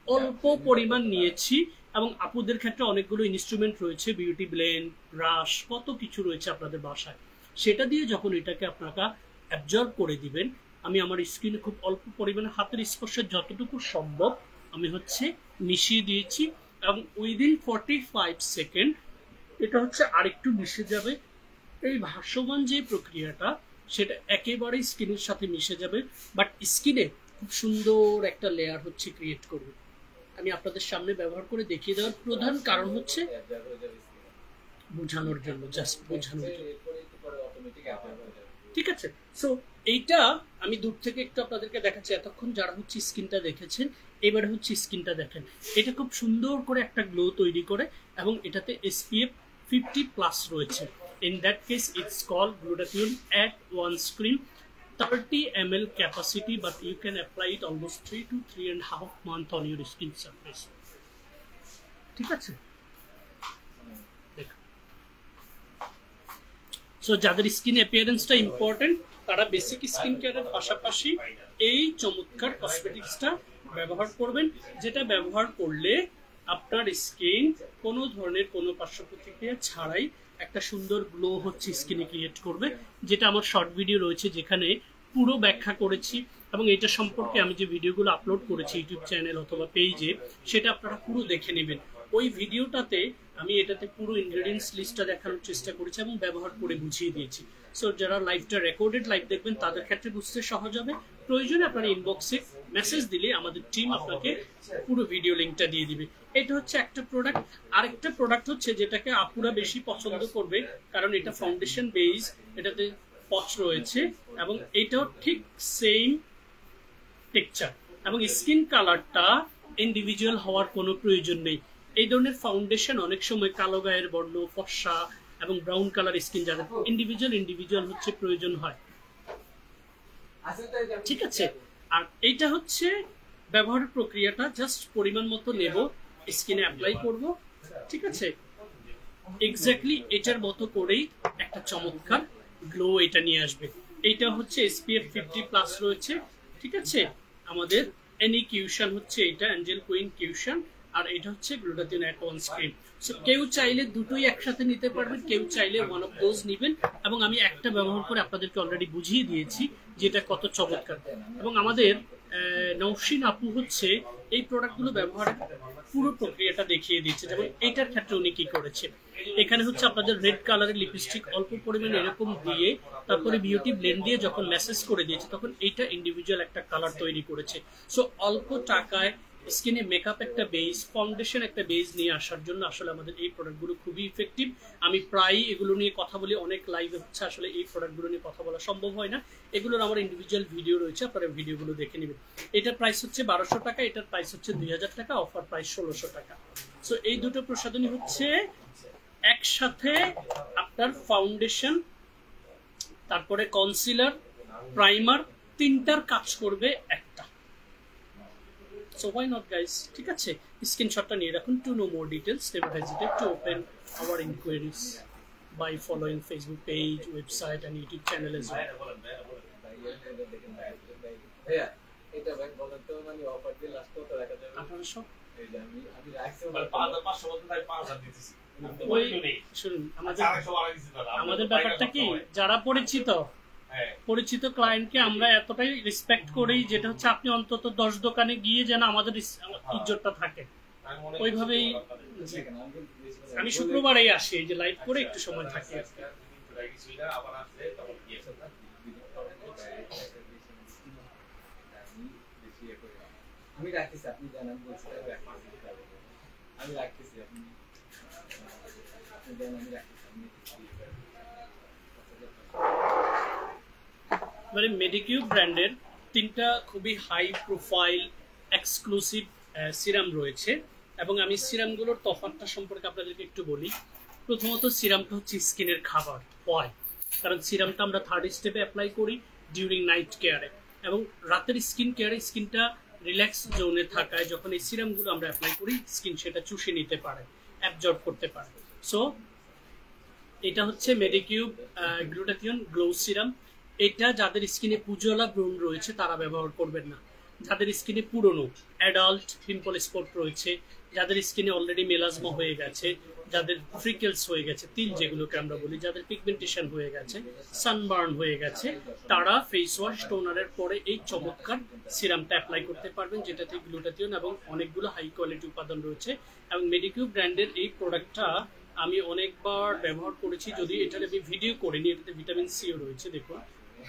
অল্প পরিমাণ নিয়েছি এবং আপুদের ক্ষেত্রে অনেকগুলো ইনস্ট্রুমেন্ট রয়েছে, বিউটি ব্লেন্ড, ব্রাশ, কত কিছু রয়েছে আপনাদের বাসায়, সেটা দিয়ে যখন এটাকে আপনারা অ্যাবজর্ব করে দিবেন, আমি আমার স্কিনে খুব অল্প পরিমাণে হাতের স্পর্শে যতটুকু সম্ভব আমি হচ্ছে মিশিয়ে দিয়েছি এবং উইদিন 45 সেকেন্ড এটা হচ্ছে আরেকটু মিশে যাবে। এই ভাসমান যে প্রক্রিয়াটা সেটা একেবারেই স্কিনের সাথে মিশে যাবে, বাট স্কিনে খুব সুন্দর একটা লেয়ার হচ্ছে ক্রিয়েট করবে। আমি আপনাদের সামনে ব্যবহার করে দেখিয়ে দেওয়ার প্রধান কারণ হচ্ছে বোঝানোর জন্য, জাস্ট বোঝানোর জন্য। ঠিক আছে? সো এইটা আমি দূর থেকে একটু আপনাদেরকে দেখাচ্ছি, এতক্ষণ যারা হচ্ছে স্কিনটা দেখেছেন, এবারে হচ্ছে স্কিনটা দেখেন। এটা খুব সুন্দর করে একটা গ্লো তৈরি করে এবং এটাতে SPF 50+ রয়েছে। In that case it's called glutathione advance cream, 30 ml capacity, but you can apply it almost 3 to 3.5 months on your skin surface. ঠিক আছে? সো যাদের স্কিন অ্যাপিয়ারেন্সটা ইম্পর্টেন্ট তারা বেসিক স্কিন কেয়ারের পাশাপাশি এই চমৎকার কসমেটিক্সটা ব্যবহার করবেন, যেটা ব্যবহার করলে আপনার স্কিন কোনো ধরনের কোনো পার্শ্ব প্রতিক্রিয়া ছাড়াই একটা সুন্দর গ্লো হচ্ছে স্কিনে ক্রিয়েট করবে। যেটা আমার শর্ট ভিডিও রয়েছে যেখানে পুরো ব্যাখ্যা করেছি এবং এটা সম্পর্কে আমি যে ভিডিওগুলো আপলোড করেছি ইউটিউব চ্যানেল অথবা পেজে, সেটা আপনারা পুরো দেখে নেবেন। ওই ভিডিওটাতে আমি এটাতে পুরো ইনগ্রেডিয়েন্টস লিস্টটা দেখানোর চেষ্টা করেছি এবং ব্যবহার করে বুঝিয়ে দিয়েছি। সো যারা লাইভটা রেকর্ডেড লাইভ দেখবেন তাদের ক্ষেত্রে বুঝতে সহজ হবে। প্রয়োজনে আপনারা ইনবক্সে মেসেজ দিলে আমাদের টিম আপনাকে পুরো ভিডিও লিঙ্কটা দিয়ে দিবে। এটা হচ্ছে একটা প্রোডাক্ট। আরেকটা প্রোডাক্ট হচ্ছে যেটাকে আপুরা বেশি পছন্দ করবে, কারণ এটা ফাউন্ডেশন বেস, এটাতে পচ রয়েছে এবং এটাও ঠিক সেম টেক্সচার এবং স্কিন কালারটা ইন্ডিভিজুয়াল হওয়ার কোনো প্রয়োজন নেই। এই ধরনের ফাউন্ডেশন অনেক সময় কালো গায়ের বর্ণ, ফর্সা এবং ব্রাউন কালার স্কিন যাদের ইন্ডিভিজুয়াল হচ্ছে প্রয়োজন হয়, ঠিক আছে। আর এইটা হচ্ছে ব্যবহারের প্রক্রিয়াটা জাস্ট পরিমাণ মতো নেব, স্কিনে অ্যাপ্লাই করব, ঠিক আছে। এক্স্যাক্টলি এটার মতো করেই একটা চমৎকার গ্লো এটা নিয়ে আসবে। এইটা হচ্ছে SPF 50+ রয়েছে, ঠিক আছে। আমাদের এনি কিউশন হচ্ছে এটা অ্যাঞ্জেল কুইন কিউশন, আর এটা হচ্ছে গ্লুটাথিওন অ্যাডভান্স ক্রিম। সো কেউ চাইলে দুটোই একসাথে নিতে পারবেন, কেউ চাইলে ওয়ান অফ দোজ নেবেন। এবং আমি একটা ব্যবহার করে আপনাদেরকে অলরেডি বুঝিয়ে দিয়েছি যেটা কত চমৎকার। এবং আমাদের নওশিন আপু হচ্ছে এই প্রোডাক্টগুলো ব্যবহারের পুরো প্রক্রিয়াটা দেখিয়ে দিচ্ছে। যেমন এটার ক্ষেত্রে উনি কি করেছে, এখানে হচ্ছে আপনাদের রেড কালারের লিপস্টিক অল্প পরিমাণে এরকম দিয়ে তারপরে বিউটি ব্লেন্ড দিয়ে যখন মেসেজ করে দিয়েছে তখন এইটা ইন্ডিভিজুয়াল একটা কালার তৈরি করেছে। সো অল্প টাকায় স্কিনে মেকআপ একটা বেস, ফাউন্ডেশন একটা বেস নিয়ে আসার জন্য আসলে আমাদের এই প্রোডাক্টগুলো খুবই ইফেক্টিভ। আমি প্রায়ই এগুলো নিয়ে কথা বলি, অনেক লাইভে হচ্ছে আসলে এই প্রোডাক্টগুলো নিয়ে কথা বলা সম্ভব হয় না। এগুলোর আমার ইন্ডিভিজুয়াল ভিডিও রয়েছে, আপনারা ভিডিওগুলো দেখে নেবেন। এটার প্রাইস হচ্ছে 1200 টাকা, এটার প্রাইস হচ্ছে 2000 টাকা, অফার প্রাইস 1600 টাকা। সো এই দুটো প্রসাধনী হচ্ছে একসাথে আপনার ফাউন্ডেশন, তারপরে কনসিলার, প্রাইমার, তিনটার কাজ করবে একটা। So why not guys, ঠিক আছে। স্ক্রিনশটটা নিয়ে রাখুন। To know more details, never hesitate to open our inquiries by following Facebook page, website and YouTube channel as well. এটা ভাই বলেন তো, মানে অফার দিয়ে লাস্ট কত রাখা যাবে? 1800। এই যে আমি রাখছি মানে 500 বলতে তাই 5000 দিতেছি। ওই শুনুন, আমাদের ব্যাপারটা কি, যারা পরিচিত ক্লায়েন্টকে আমরা এতটাই রেসপেক্ট করি, যেটা হচ্ছে আপনি অন্তত 10 দোকানে গিয়ে যেন আমাদের ইজ্জতটা থাকে ওইভাবেই। আমি শুক্রবারেই আসি, এই যে লাইভ করে একটু সময় থাকি। আমি রাখতেছি, আপনি জানান বলছি আমি রাখতেছি, আপনি জানান আমি রাখতেছি। মানে মেডিকিউব ব্র্যান্ডের তিনটা খুবই হাই প্রোফাইল এক্সক্লুসিভ সিরাম রয়েছে এবং আমি সিরামগুলোর তফাৎটা সম্পর্কে আপনাদেরকে একটু বলি। প্রথমত সিরামটা হচ্ছে স্কিনের খাবার হয়, কারণ সিরামটা আমরা 3rd স্টেপে অ্যাপ্লাই করি ডিউরিং নাইট কেয়ারে, এবং রাতের স্কিন কেয়ারে স্কিনটা রিল্যাক্স জোনে থাকায় যখন এই সিরামগুলো আমরা অ্যাপ্লাই করি স্কিন সেটা চুষে নিতে পারে, অ্যাবজর্ব করতে পারে। সো এটা হচ্ছে মেডিকিউব গ্লুটাথিওন গ্লো সিরাম। এটা যাদের স্কিনে পুজোলা ব্রণ রয়েছে তারা ব্যবহার করবেন না। যাদের স্কিনে পুরনো অ্যাডাল্ট পিম্পল স্পট রয়েছে, যাদের স্কিনে অলরেডি মেলাজমা হয়ে গেছে, যাদের ফ্রিকেলস হয়ে গেছে, তিল যেগুলোকে আমরা বলি, যাদের পিগমেন্টেশন হয়ে গেছে, সানবার্ন হয়ে গেছে, তারা ফেস ওয়াশ টোনারের পরে এই চমৎকার সিরামটা অ্যাপ্লাই করতে পারবেন, যেটাতে গ্লুটাথিওন এবং অনেকগুলো হাই কোয়ালিটি উপাদান রয়েছে। এবং মেডিকিউব ব্র্যান্ডের এই প্রোডাক্টটা আমি অনেকবার ব্যবহার করেছি, যদি এটার আমি ভিডিও করিনি। এটাতে ভিটামিন সিও রয়েছে, দেখুন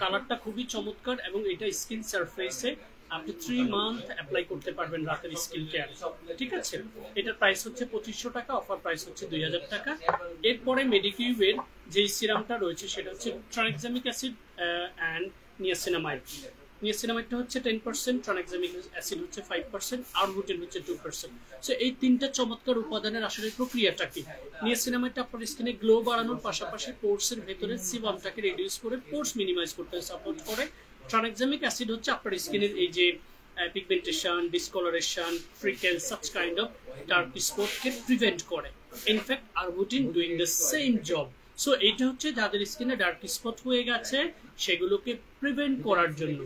কালারটা খুবই চমৎকার এবং এটা স্কিন সারফেসে আপনি 3 মান্থ অ্যাপ্লাই করতে পারবেন রাতের স্কিন কেয়ার, ঠিক আছে। এটার প্রাইস হচ্ছে 2500 টাকা, অফার প্রাইস হচ্ছে 2000 টাকা। এরপরে মেডিকিউবের যে সিরামটা রয়েছে সেটা হচ্ছে ট্রানএক্সামিক অ্যাসিড অ্যান্ড নিয়াসিনামাইড। নিয়াসিনামাইডটা হচ্ছে 10%, ট্রানএক্সামিক অ্যাসিড হচ্ছে 5%, আরবুটিন হচ্ছে 2%। সো এই তিনটা চমৎকার উপাদানের আসলে প্রক্রিয়াটা কি? নিয়াসিনামাইডটা আপনার স্কিনে গ্লো বাড়ানোর পাশাপাশি পোর্সের ভেতরে সিবামটাকে রিডিউস করে পোর্স মিনিমাইজ করতে সাপোর্ট করে। ট্রানএক্সামিক অ্যাসিড হচ্ছে আপনার স্কিনের এই যে pigmentation, discolouration, freckles, such kind of dark স্পটকে প্রিভেন্ট করে। In fact arbutin doing the same job. So এইটা হচ্ছে যাদের স্কিনে ডার্ক স্পট হয়ে গেছে সেগুলোকে প্রিভেন্ট করার জন্য,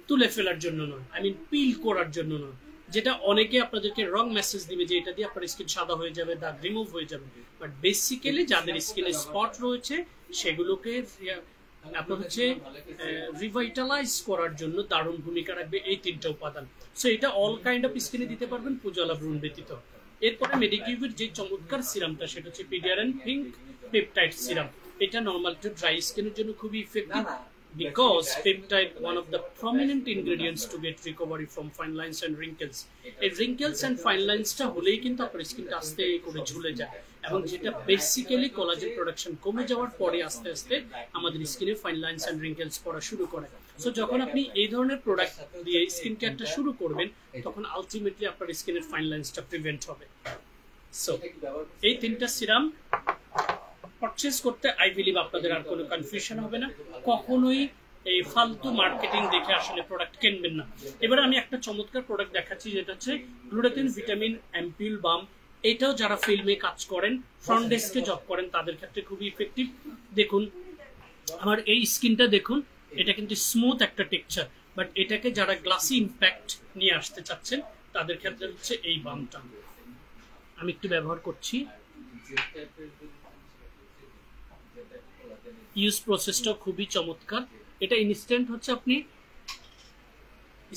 তুলে ফেলার জন্য নয়, আই মিন পিল করার জন্য নয়, যেটা অনেকে আপনাদেরকে রং মেসেজ দিবে যে এটা দিয়ে আপনার স্কিন সাদা হয়ে যাবে, দাগ রিমুভ হয়ে যাবে। বাট বেসিক্যালি যাদের স্কিনে স্পট রয়েছে সেগুলোকে আপনার হচ্ছে রিভাইটালাইজ করার জন্য দারুণ ভূমিকা রাখবে এই তিনটা উপাদান। সো এটা অল কাইন্ড অফ স্কিনে দিতে পারবেন, পুজোলা ব্রণ ব্যতীত। এরপরে মেডিকিউবের যে চমৎকার সিরামটা সেটা হচ্ছে পিডিয়ারেন পিঙ্ক পেপটাইড সিরাম। এটা নর্মাল টু ড্রাই স্কিনের জন্য খুবই effective, because peptide one of the prominent ingredients to get recovery from fine lines and wrinkles. এই wrinkles and fine lines টা হলেই কিন্তু আপনার স্কিনটা আস্তে করে ঝুলে যায়, এবং যেটা বেসিক্যালি কোলাজেন প্রোডাকশন কমে যাওয়ার পরে আস্তে আস্তে আমাদের স্কিনে ফাইন লাইন্স এন্ড রিঙ্কেলস পড়া শুরু করে। সো যখন আপনি এই ধরনের প্রোডাক্ট দিয়ে স্কিন কেয়ারটা শুরু করবেন, তখন আলটিমেটলি আপনার স্কিনের ফাইন লাইন্সটা প্রিভেন্ট হবে। সো এই তিনটা সিরাম পারচেজ করতে আই বিলিভ আপনাদের আর কোনো কনফিউশন হবে না। কখনোই এই ফালতু মার্কেটিং দেখে আসলে প্রোডাক্ট কিনবেন না। এবারে আমি একটা চমৎকার প্রোডাক্ট দেখাচ্ছি, যেটা হচ্ছে গ্লুটাথিন ভিটামিন অ্যাম্পিউল বাম। এটাও যারা ফিল্মে কাজ করেন, ফ্রন্ট ডেস্কে জব করেন, তাদের ক্ষেত্রে খুবই ইফেক্টিভ। দেখুন আমার এই স্কিনটা দেখুন, এটা কিন্তু স্মুথ একটা টেক্সচার, বাট এটাকে যারা গ্লাসি ইম্প্যাক্ট নিয়ে আসতে চাচ্ছেন তাদের ক্ষেত্রে হচ্ছে এই বামটা। আমি একটু ব্যবহার করছি। ইউজ প্রসেসটা খুবই চমৎকার। এটা ইনস্ট্যান্ট হচ্ছে আপনি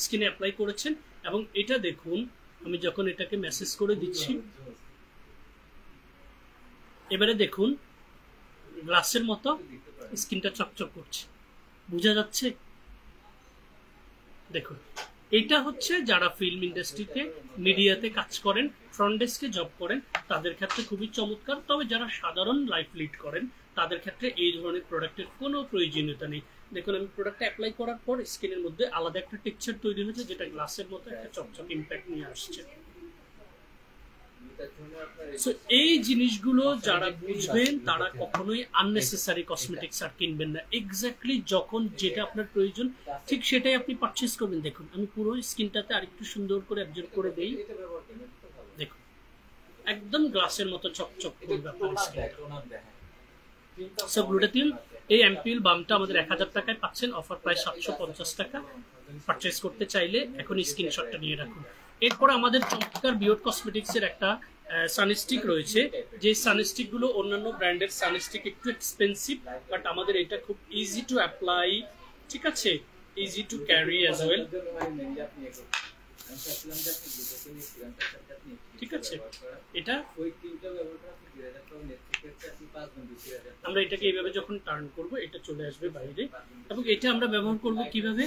স্কিনে অ্যাপ্লাই করেছেন, এবং এটা দেখুন আমি যখন এটাকে মেসেজ করে দিচ্ছি, এবারে দেখুন গ্লাসের মতো স্কিনটা চকচক করছে, বোঝা যাচ্ছে? দেখুন এটা হচ্ছে যারা ফিল্ম ইন্ডাস্ট্রিতে মিডিয়াতে কাজ করেন, ফ্রন্ট ডেস্কে জব করেন, তাদের ক্ষেত্রে খুবই চমৎকার। তবে যারা সাধারণ লাইফ লিড করেন তাদের ক্ষেত্রে এই ধরনের প্রোডাক্টের কোনো প্রয়োজনীয়তা নেই। দেখুন আমি প্রোডাক্টটা অ্যাপ্লাই করার পর স্কিনের মধ্যে আলাদা একটা টেক্সচার তৈরি হয়েছে, যেটা গ্লাসের মতো একটা চকচক ইম্প্যাক্ট নিয়ে আসছে। সো এই জিনিসগুলো যারা বুঝবেন তারা কখনোই আননেসেসারি কসমেটিক্স আর কিনবেন না। এক্স্যাক্টলি যখন যেটা আপনার প্রয়োজন ঠিক সেটাই আপনি পারচেজ করবেন। দেখুন আমি পুরো স্কিনটাতে আরেকটু সুন্দর করে অ্যাবজর্ব করে দেই, দেখুন একদম গ্লাসের মতো চকচক করবে আপনার স্কিনটা। সো গ্লুটাথিন এই অ্যাম্পিউল বামটা আমাদের 1000 টাকায় পাচ্ছেন, অফার প্রাইস 750 টাকা। পারচেজ করতে চাইলে এখন স্ক্রিনশটটা নিয়ে রাখুন। এরপর আমাদের চমৎকার বিয়র্ড কসমেটিক্স এর একটা সানস্টিক রয়েছে, যে সানস্টিক গুলো অন্যান্য ব্র্যান্ডের সানস্টিক একটু এক্সপেন্সিভ, বাট আমাদের এটা খুব ইজি টু অ্যাপ্লাই, ঠিক আছে, easy to carry as well, ঠিক আছে। এটা আমরা এটাকে এইভাবে যখন টার্ন করব এটা চলে আসবে বাইরে, এবং এটা আমরা ব্যবহার করব কিভাবে,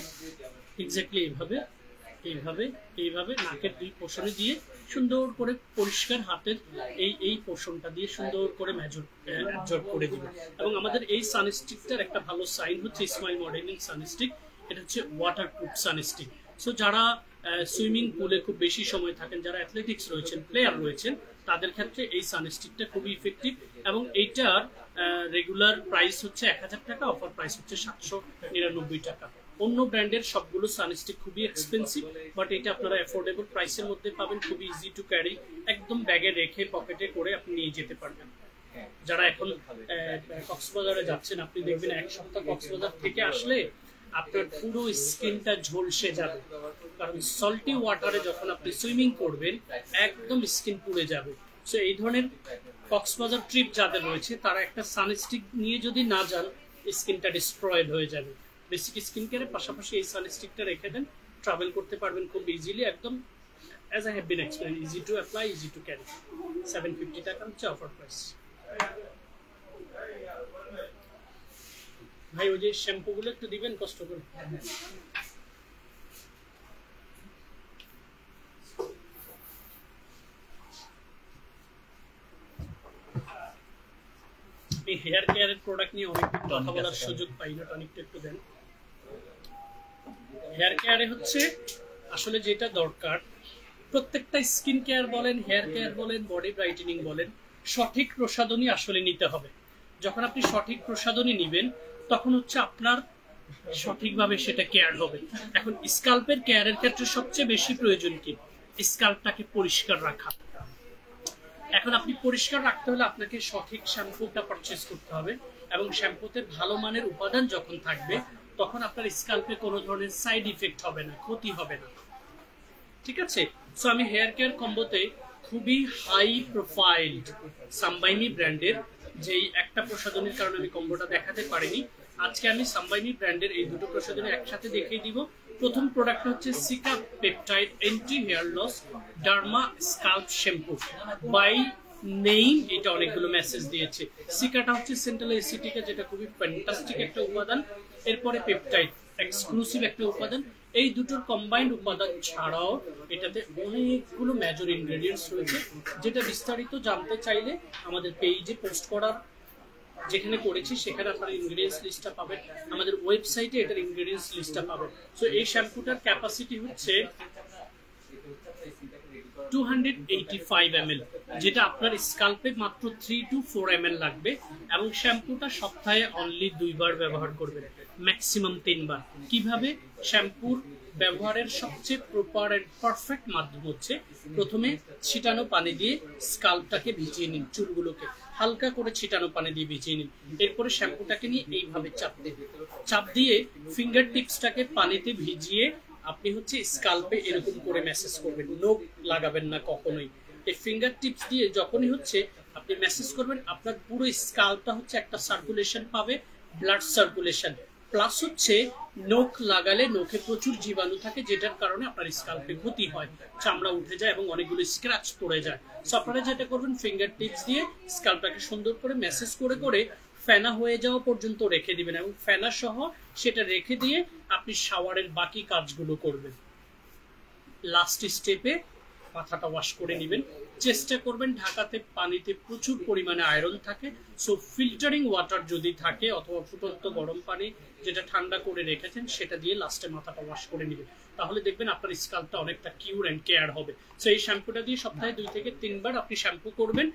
এক্স্যাক্টলি এইভাবে এইভাবে এইভাবে নাকের দুই পোর্শনে দিয়ে সুন্দর করে পরিষ্কার হাতের এই পোর্শনটা দিয়ে সুন্দর করে অ্যাবজর্ব করে দিব। এবং আমাদের এই সানস্টিকটার একটা ভালো সাইন হচ্ছে স্মাইল মডেলিং সানস্টিক, এটা হচ্ছে ওয়াটারপ্রুফ সানস্টিক। সো যারা সুইমিং পুলে খুব বেশি সময় থাকেন, যারা অ্যাথলেটিক্স রয়েছেন, প্লেয়ার রয়েছেন, তাদের ক্ষেত্রে এই সানস্টিকটা খুবই ইফেক্টিভ। এবং এইটার রেগুলার প্রাইস হচ্ছে 1000 টাকা, অফার প্রাইস হচ্ছে 799 টাকা। অন্য ব্র্যান্ডের সবগুলো সানস্টিক খুবই এক্সপেন্সিভ, বাট এটা আপনারা অ্যাফোর্ডেবল প্রাইসের মধ্যে পাবেন, খুবই ইজি টু ক্যারি, একদম ব্যাগে রেখে পকেটে করে আপনি নিয়ে যেতে পারবেন। যারা এখন কক্সবাজারে যাচ্ছেন, আপনি দেখবেন এক সপ্তাহ কক্সবাজার থেকে আসলে আপনার পুরো স্কিনটা ঝলসে যাবে, কারণ সল্টি ওয়াটারে যখন আপনি সুইমিং করবেন একদম স্কিন পুড়ে যাবে। সো এই ধরনের কক্সবাজার ট্রিপ যাদের রয়েছে তারা একটা সানস্টিক নিয়ে যদি না যান, স্কিনটা ডিস্ট্রয়েড হয়ে যাবে। বেসিক স্কিন কেয়ারের পাশাপাশি এই সানস্টিকটা রেখে দেন, ট্রাভেল করতে পারবেন খুব ইজিলি, একদম as I have been explain, easy to apply, easy to carry. 750 টাকা হচ্ছে অফার প্রাইস। ভাই ওই যে শ্যাম্পু গুলো একটু দিবেন কষ্ট করে। এই হেয়ার কেয়ারের প্রোডাক্ট নিয়ে অনেক কথা বলার সুযোগ পাই না, টনিকটা একটু দেন। হেয়ার কেয়ারে হচ্ছে আসলে যেটা দরকার, প্রত্যেকটা স্কিন কেয়ার বলেন, হেয়ার কেয়ার বলেন, বডি ব্রাইটেনিং বলেন, সঠিক প্রসাধনী আসলে নিতে হবে। যখন আপনি সঠিক প্রসাধনী নেবেন তখন হচ্ছে আপনার সঠিকভাবে সেটা কেয়ার হবে। এখন স্কাল্পের কেয়ারের ক্ষেত্রে সবচেয়ে বেশি প্রয়োজন কি, স্কাল্পটাকে পরিষ্কার রাখা। এখন আপনি পরিষ্কার রাখতে হলে আপনাকে সঠিক শ্যাম্পুটা পারচেজ করতে হবে, এবং শ্যাম্পুতে ভালো মানের উপাদান যখন থাকবে তখন আপনার স্কাল্পে কোনো ধরনের সাইড ইফেক্ট হবে না, ক্ষতি হবে না, ঠিক আছে। সো আমি হেয়ার কেয়ার কম্বোতে খুবই হাই প্রোফাইলড সাম্বাইমি ব্র্যান্ডের যেই একটা প্রসাধনীর কারণে আমি কম্বোটা দেখাতে পারিনি, আজকে আমি সাম্বাইমি ব্র্যান্ডের এই দুটো প্রসাধনী একসাথে দেখিয়ে দিব। প্রথম প্রোডাক্ট হচ্ছে cica peptide anti hair loss derma scalp shampoo by name, এটা অনেকগুলো মেসেজ দিয়েছে। সিকাটা হচ্ছে সেন্ট্রাল এসিটিকা, যেটা খুবই ফ্যান্টাস্টিক একটা উপাদান। এরপরে পেপটাইড এক্সক্লুসিভ একটা উপাদান। এই দুটোর কম্বাইন্ড উপাদান ছাড়াও এটাতে অনেকগুলো মেজর ইনগ্রেডিয়েন্টস রয়েছে, যেটা বিস্তারিত জানতে চাইলে আমাদের পেজে পোস্ট করার যেখানে করেছি সেখানে আপনারা ইনগ্রেডিয়েন্টস লিস্টটা পাবেন, আমাদের ওয়েবসাইটে এটার ইনগ্রেডিয়েন্টস লিস্টটা পাবেন। সো এই শ্যাম্পুটার ক্যাপাসিটি হচ্ছে 285 ml, যেটা আপনার স্কাল্পে মাত্র 3 to 4 ml লাগবে, এবং শ্যাম্পুটা সপ্তাহে অনলি 2 বার ব্যবহার করবেন, ম্যাক্সিমাম 3 বার। কিভাবে? শ্যাম্পুর ব্যবহারের সবচেয়ে প্রপার এন্ড পারফেক্ট মাধ্যম হচ্ছে প্রথমে ছিটানো পানি দিয়ে স্কাল্পটাকে ভিজিয়ে নিন, চুলগুলোকে হালকা করে ছিটানো পানি দিয়ে ভিজিয়ে নিন। এরপরে শ্যাম্পুটাকে নিয়ে এইভাবে চাপ দিয়ে ফিঙ্গার টিপসটাকে পানিতে ভিজিয়ে আপনি হচ্ছে স্কাল্পে এরকম করে ম্যাসেজ করবেন, নখ লাগাবেন না কখনোই। এই ফিঙ্গার টিপস দিয়ে যখনই হচ্ছে আপনি ম্যাসেজ করবেন, আপনার পুরো স্কাল্পটা হচ্ছে একটা সার্কুলেশন পাবে, ব্লাড সার্কুলেশন। প্লাস হচ্ছে নখ লাগালে নখে প্রচুর জীবাণু থাকে, যেটার কারণে আপনার স্কাল্পে ক্ষতি হয়, চামড়া উঠে যায় এবং অনেকগুলো স্ক্র্যাচ পড়ে যায়। সো আপনারা যেটা করবেন, ফিঙ্গার টিপস দিয়ে স্কাল্পটাকে সুন্দর করে ম্যাসেজ করে করে ফেনা হয়ে যাওয়া পর্যন্ত রেখে দিবেন, এবং ফেনা সহ সেটা রেখে দিয়ে আপনি শাওয়ারের বাকি কাজগুলো করবেন। লাস্ট স্টেপে মাথাটা ওয়াশ করে নেবেন। চেষ্টা করবেন ঢাকাতে পানিতে প্রচুর পরিমাণে আয়রন থাকে, সো ফিল্টারিং ওয়াটার যদি থাকে অথবা ফুটন্ত গরম পানি যেটা ঠান্ডা করে রেখেছেন সেটা দিয়ে লাস্টে মাথাটা ওয়াশ করে নেবেন। তাহলে দেখবেন আপনার স্কাল্পটা অনেকটা কিউর অ্যান্ড কেয়ার হবে। সো এই শ্যাম্পুটা দিয়ে সপ্তাহে 2 থেকে 3 বার আপনি শ্যাম্পু করবেন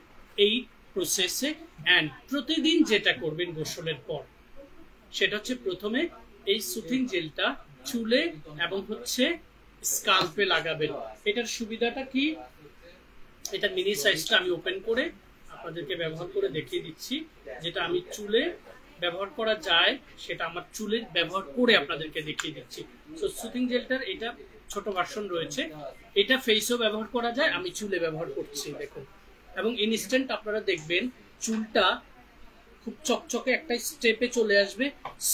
এই প্রসেসে। অ্যান্ড প্রতিদিন যেটা করবেন গোসলের পর, সেটা হচ্ছে প্রথমে এই সুথিং জেলটা চুলে এবং হচ্ছে স্কাল্পে লাগাবেন। এটার সুবিধাটা কি? এটা মিনি সাইজটা আমি ওপেন করে আপনাদেরকে ব্যবহার করে দেখিয়ে দিচ্ছি, যেটা আমি চুলে ব্যবহার করা যায় সেটা আমার চুলে ব্যবহার করে আপনাদেরকে দেখিয়ে দিচ্ছি। সো সুথিং জেলটার এটা ছোট ভার্সন রয়েছে, এটা ফেসও ব্যবহার করা যায়, আমি চুলে ব্যবহার করছি দেখুন। এবং ইনস্ট্যান্ট আপনারা দেখবেন চুলটা খুব চকচকে একটা স্টেপে চলে আসবে,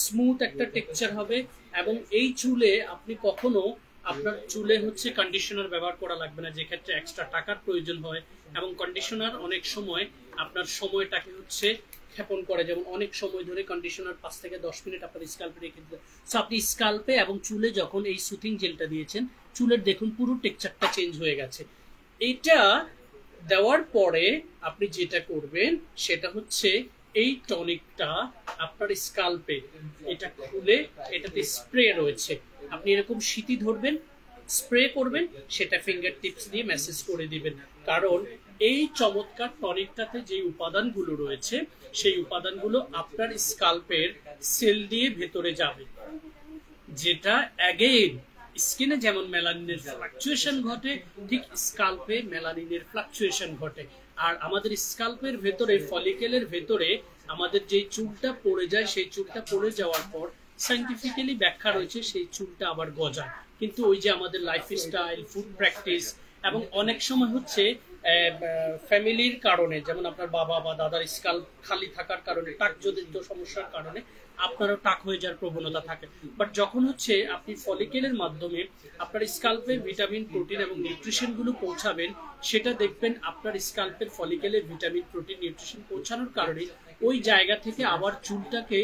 স্মুথ একটা টেক্সচার হবে। এবং এই চুলে আপনি কখনো আপনার চুলে হচ্ছে কন্ডিশনার ব্যবহার করা লাগবে না, যে ক্ষেত্রে এক্সট্রা টাকার প্রয়োজন হয়। এবং কন্ডিশনার অনেক সময় আপনার সময়টাকে হচ্ছে ক্ষেপণ করে, যেমন অনেক সময় ধরে কন্ডিশনার 5 থেকে 10 মিনিট আপনার স্কাল্পে রেখে দিতে। সো আপনি স্কাল্পে এবং চুলে যখন এই সুথিং জেলটা দিয়েছেন, চুলের দেখুন পুরো টেক্সচারটা চেঞ্জ হয়ে গেছে। এটা দেওয়ার পরে আপনি যেটা করবেন সেটা হচ্ছে এই টনিকটা আপনার স্কাল্পে এটা খুলে, এটাতে স্প্রে রয়েছে, আপনি এরকম শীতি ধরবেন, স্প্রে করবেন, সেটা ফিঙ্গার টিপস দিয়ে ম্যাসেজ করে দিবেন। কারণ এই চমৎকার টনিকটাতে যে উপাদানগুলো রয়েছে সেই উপাদানগুলো আপনার স্কাল্পের সেল দিয়ে ভেতরে যাবে, যেটা অ্যাগেইন স্কিনে যেমন মেলানিনের ফ্লাকচুয়েশন ঘটে, ঠিক স্কাল্পে মেলানিনের ফ্লাকচুয়েশন ঘটে। আর আমাদের স্কাল্পের ভেতরে, ফলিকেলের ভেতরে আমাদের যে চুলটা পড়ে যায়, সেই চুলটা পড়ে যাওয়ার পর সাইন্টিফিক্যালি ব্যাখ্যা রয়েছে সেই চুলটা আবার গজায়। কিন্তু ওই যে আমাদের লাইফস্টাইল, ফুড প্র্যাকটিস এবং অনেক সময় হচ্ছে ফ্যামিলির কারণে, যেমন আপনার বাবা বা দাদার স্কাল্প খালি থাকার কারণে, টাকজনিত সমস্যার কারণে আপনারও টাক হয়ে যাওয়ার প্রবণতা থাকে। বাট যখন হচ্ছে আপনি ফলিকেলের মাধ্যমে আপনার স্কাল্পে ভিটামিন, প্রোটিন এবং নিউট্রিশন গুলো পৌঁছাবেন, সেটা দেখবেন আপনার স্কাল্পের ফলিকেলে ভিটামিন, প্রোটিন, নিউট্রিশন পৌঁছানোর কারণে ওই জায়গা থেকে আবার চুলটাকে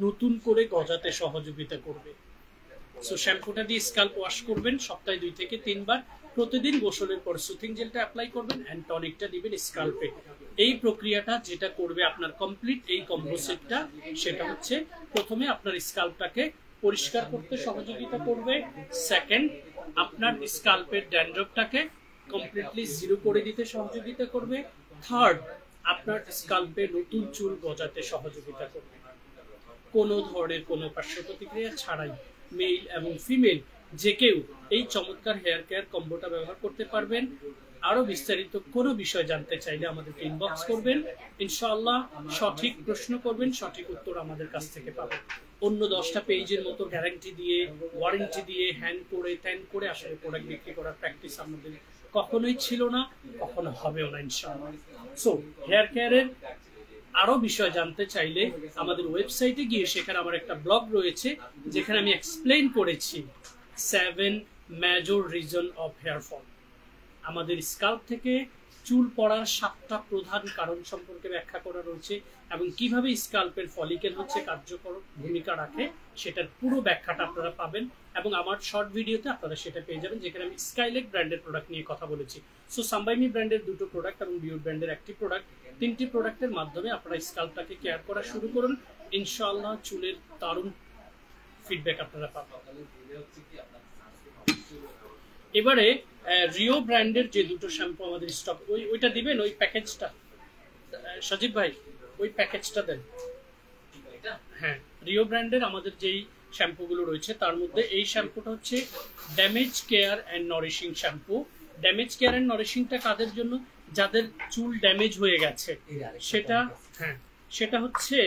নতুন করে গজাতে সহযোগিতা করবে। সো শ্যাম্পুটা দিয়ে স্কাল্প ওয়াশ করবেন সপ্তাহে 2 থেকে 3 বার। প্রতিদিন গোসলের পর সুথিং জেলটা অ্যাপ্লাই করবেন অ্যান্ড টনিকটা দিবেন স্কাল্পে। এই প্রক্রিয়াটা যেটা করবে আপনার কমপ্লিট এই কম্বো সেটটা, সেটা হচ্ছে প্রথমে আপনার স্কাল্পটাকে পরিষ্কার করতে সহযোগিতা করবে, সেকেন্ড আপনার স্কাল্পের ড্যান্ড্রফটাকে কমপ্লিটলি জিরো করে দিতে সহযোগিতা করবে, থার্ড আপনার স্কাল্পে নতুন চুল গজাতে সহযোগিতা করবে। কোনো ধরনের কোনো পার্শ্ব প্রতিক্রিয়া ছাড়াই মেল এবং ফিমেল যে কেউ এই চমৎকার হেয়ার কেয়ার কম্বোটা ব্যবহার করতে পারবেন। আরো বিস্তারিত কোনো বিষয় জানতে চাইলে আমাদেরকে ইনবক্স করবেন, ইনশাআল্লাহ সঠিক প্রশ্ন করবেন, সঠিক উত্তর আমাদের কাছ থেকে পাবেন। অন্য 10টা পেজের মতো গ্যারান্টি দিয়ে, ওয়ারেন্টি দিয়ে, হ্যান্ড করে ত্যান করে আসলে প্রোডাক্ট বিক্রি করার প্র্যাকটিস আমাদের কখনোই ছিল না, কখনো হবেও না ইনশাআল্লাহ। সো হেয়ার কেয়ারের আরো বিষয় জানতে চাইলে আমাদের ওয়েবসাইটে গিয়ে, সেখানে আমার একটা ব্লগ রয়েছে যেখানে আমি এক্সপ্লেইন করেছি 7 major reason of hair fall. আমাদের স্কাল্প থেকে চুল পড়ার 7টা প্রধান কারণ সম্পর্কে ব্যাখ্যা করা রয়েছে এবং কিভাবে স্কাল্পের ফলিকেল হচ্ছে কার্যকর ভূমিকা রাখে সেটার পুরো ব্যাখ্যাটা আপনারা পাবেন এবং আমার শর্ট ভিডিওতে আপনারা সেটা পেয়ে যাবেন, যেখানে আমি স্কাইলেক ব্র্যান্ডের প্রোডাক্ট নিয়ে কথা বলেছি। সো সাম্বাইমি ব্র্যান্ডের 2টো প্রোডাক্ট এবং বিউর ব্র্যান্ডের 1টি প্রোডাক্ট, 3টি প্রোডাক্টের মাধ্যমে আপনারা স্কাল্পটাকে কেয়ার করা শুরু করুন। ইনশাআল্লাহ চুলের দারুণ ফিডব্যাক আপনারা পাবেন। এবারে রিও ব্র্যান্ডের যে 2টো শ্যাম্পু আমাদের স্টক, ওইটা দিবেন, ওই প্যাকেজটা সজীব ভাই, ওই প্যাকেজটা দেন। হ্যাঁ, রিও ব্র্যান্ডের আমাদের যেই শ্যাম্পুগুলো রয়েছে তার মধ্যে এই শ্যাম্পুটা হচ্ছে damage care and nourishing shampoo. Damage care and নারিশিংটা কাদের জন্য? যাদের চুল ড্যামেজ হয়ে গেছে, সেটা হচ্ছে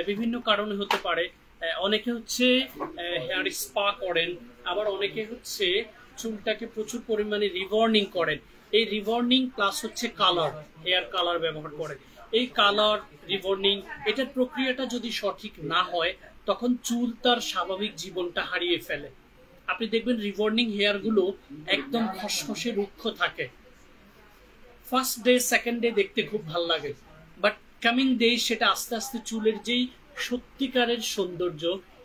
বিভিন্ন কারণে হতে পারে। অনেকে হচ্ছে হেয়ার স্পা করেন, আবার অনেকে হচ্ছে চুলটাকে প্রচুর পরিমাণে রিবর্নিং করেন। এই রিবর্নিং প্লাস হচ্ছে কালার, হেয়ার কালার ব্যবহার করেন। এই কালার রিবর্নিং এটার প্রক্রিয়াটা যদি সঠিক না হয় তখন চুল তার স্বাভাবিক জীবনটা হারিয়ে ফেলে। আপনি দেখবেন রিবর্নিং হেয়ার গুলো একদম খসখসে রুক্ষ থাকে। ফার্স্ট ডে সেকেন্ড ডে দেখতে খুব ভালো লাগে, বাট কামিং ডে সেটা আস্তে আস্তে চুলের যেই সত্যিকারের সৌন্দর্য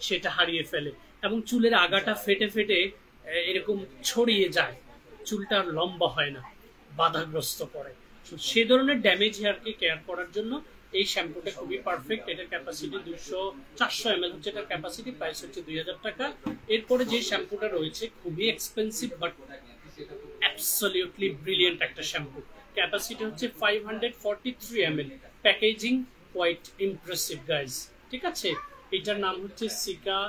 সেটা হারিয়ে ফেলে এবং চুলের আগাটা ফেটে ফেটে এরকম ছড়িয়ে যায়, চুলটা লম্বা হয় না, বাধাগ্রস্ত করে। সে ধরনের ড্যামেজ হেয়ারকে কেয়ার করার জন্য এই শ্যাম্পুটা খুবই পারফেক্ট। এটার ক্যাপাসিটি 400 ml হচ্ছে এটার ক্যাপাসিটি, প্রাইস হচ্ছে 2000 টাকা। এরপরে যে শ্যাম্পুটা রয়েছে খুবই এক্সপেন্সিভ বাট অ্যাবসলিউটলি ব্রিলিয়েন্ট একটা শ্যাম্পু, ক্যাপাসিটি হচ্ছে 543 ml, packaging quite impressive guys. ঠিক আছে, এটার নাম হচ্ছে cica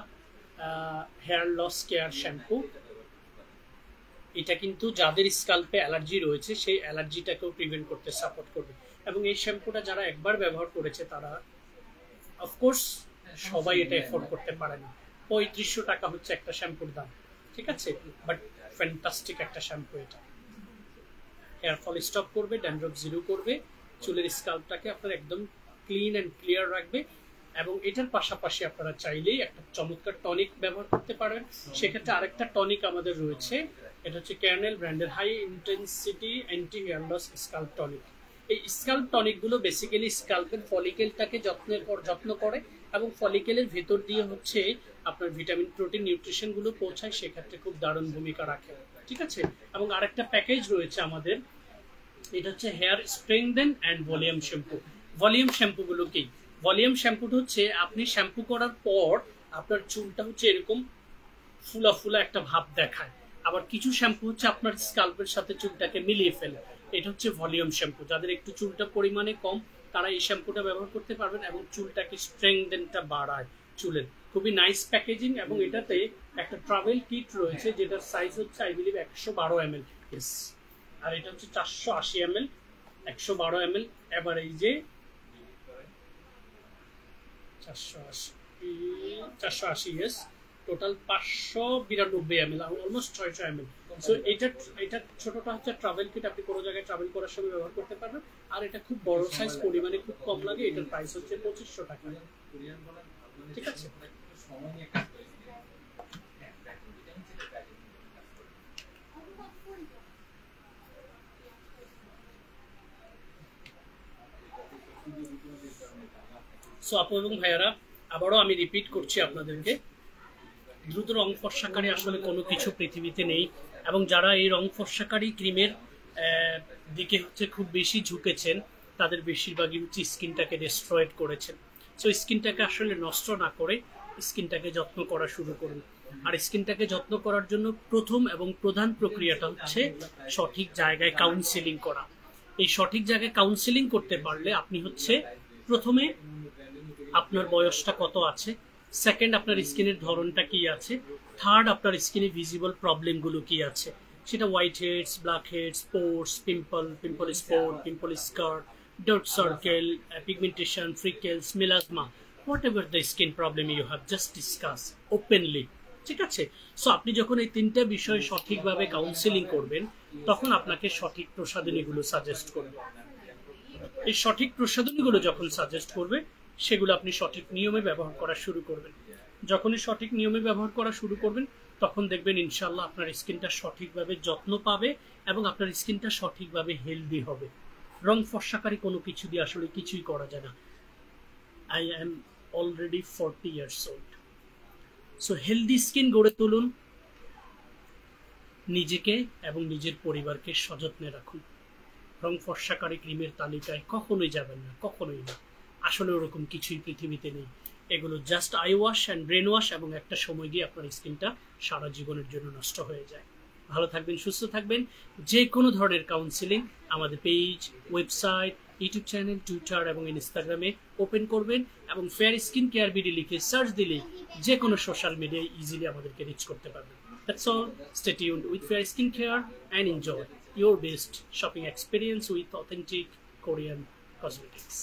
hair loss care shampoo. এটা কিন্তু যাদের স্কাল্পে অ্যালার্জি রয়েছে সেই অ্যালার্জিটাকেও প্রিভেন্ট করতে সাপোর্ট করবে এবং এই শ্যাম্পুটা যারা একবার ব্যবহার করেছে তারা অফকোর্স সবাই এটা এফোর্ড করতে পারে না। 3500 টাকা হচ্ছে একটা শ্যাম্পুর দাম, ঠিক আছে, বাট ফ্যান্টাস্টিক একটা শ্যাম্পু। এটা হেয়ার ফল স্টপ করবে, ড্যান্ড্রফ জিরো করবে, চুলের স্কাল্পটাকে আপনার একদম ক্লিন অ্যান্ড ক্লিয়ার রাখবে এবং এটার পাশাপাশি আপনারা চাইলেই একটা চমৎকার টনিক ব্যবহার করতে পারেন। সেক্ষেত্রে আরেকটা টনিক আমাদের রয়েছে, এটা হচ্ছে ক্যারনেল ব্র্যান্ডের high intensity anti hair loss scalp tonic. এই স্কাল্প টনিক গুলো বেসিক্যালি স্কাল্পের ফলিকেলটাকে যত্ন করে এবং ফলিকেলের ভেতর দিয়ে হচ্ছে আপনার ভিটামিন প্রোটিন নিউট্রিশন গুলো পৌঁছায়, সেক্ষেত্রে খুব দারুণ ভূমিকা রাখে। ঠিক আছে, এবং আরেকটা প্যাকেজ রয়েছে আমাদের, এটা হচ্ছে hair strengthen and volume shampoo. Volume shampoo গুলো কি? ভলিউম শ্যাম্পুটা হচ্ছে আপনি শ্যাম্পু করার পর আপনার চুলটা হচ্ছে এরকম ফুলা ফুলা একটা ভাব দেখায়, আবার কিছু শ্যাম্পু হচ্ছে আপনার স্কাল্পের সাথে চুলটাকে মিলিয়ে ফেলে। এটা হচ্ছে ভলিউম শ্যাম্পু। যাদের একটু চুলটা পরিমাণে কম তারা এই শ্যাম্পুটা ব্যবহার করতে পারবেন এবং চুলটাকে স্ট্রেংথেনটা বাড়ায় চুলের। খুবই নাইস প্যাকেজিং এবং এটাতে একটা ট্রাভেল কিট রয়েছে যেটার সাইজ হচ্ছে আই বিলিভ 112 ml, আর এটা হচ্ছে 480 ml, 112 ml এভারেজে 480 yes, total 592 ml, almost 600 ml। So এটা ছোটটা হচ্ছে ট্রাভেল কিট, আপনি কোনো জায়গায় ট্রাভেল করার সময় ব্যবহার করতে পারবেন। আর এটা খুব বড় সাইজ, পরিমাণে খুব কম লাগে, এটার প্রাইস হচ্ছে 2500 টাকা। ঠিক আছে, সো আপু এবং ভাইয়ারা, আবারও আমি রিপিট করছি আপনাদেরকে, দ্রুত রং ফর্সাকারী আসলে কোনো কিছু পৃথিবীতে নেই এবং যারা এই রং ফর্সাকারী ক্রিমের দিকে হচ্ছে খুব বেশি ঝুঁকেছেন তাদের বেশিরভাগই হচ্ছে স্কিনটাকে ডিস্ট্রয়েড করেছেন। সো স্কিনটাকে আসলে নষ্ট না করে স্কিনটাকে যত্ন করা শুরু করুন। আর স্কিনটাকে যত্ন করার জন্য প্রথম এবং প্রধান প্রক্রিয়াটা হচ্ছে সঠিক জায়গায় কাউন্সেলিং করা। এই সঠিক জায়গায় কাউন্সেলিং করতে পারলে আপনি হচ্ছে প্রথমে আপনার বয়সটা কত আছে, সেকেন্ড আপনার স্কিনের ধরনটা কি আছে, থার্ড আপনার স্কিনে ভিজিবল প্রবলেমগুলো কি আছে, সেটা white heads, black heads, pores, pimple spot, pimple scar, dark circle, pigmentation, freckles, melasma, whatever the skin problem you have, just discuss openly. ঠিক আছে, সো আপনি যখন এই তিনটা বিষয় সঠিকভাবে কাউন্সেলিং করবেন তখন আপনাকে সঠিক প্রসাধনীগুলো সাজেস্ট করবে। এই সঠিক প্রসাধনীগুলো যখন সাজেস্ট করবে সেগুলো আপনি সঠিক নিয়মে ব্যবহার করা শুরু করবেন। যখনই সঠিক নিয়মে ব্যবহার করা শুরু করবেন তখন দেখবেন ইনশাল্লাহ আপনার স্কিনটা সঠিকভাবে যত্ন পাবে এবং আপনার স্কিনটা সঠিকভাবে হেলদি হবে। রং ফর্সাকারী কোনো কিছু দিয়ে আসলে কিছুই করা যায় না। I am already 40 years old. So healthy skin গড়ে তুলুন, নিজেকে এবং নিজের পরিবারকে সযত্নে রাখুন। রং ফর্সাকারী ক্রিমের তালিকায় কখনোই যাবেন না, কখনোই না। আসলে ওরকম কিছুই পৃথিবীতে নেই। এগুলো just I wash and brain wash, এবং একটা সময় গিয়ে আপনার স্কিনটা সারা জীবনের জন্য নষ্ট হয়ে যায়। ভালো থাকবেন, সুস্থ থাকবেন। যে কোনো ধরনের কাউন্সিলিং আমাদের page, website, YouTube channel, Twitter এবং ইনস্টাগ্রামে ওপেন করবেন, এবং ফেয়ার স্কিন কেয়ার বিডি লিখে সার্চ দিলে যে কোনো সোশ্যাল মিডিয়ায় ইজিলি আমাদেরকে রিচ করতে পারবেন। That's all. Stay tuned with Fair Skin Care and enjoy your best shopping experience with authentic Korean cosmetics.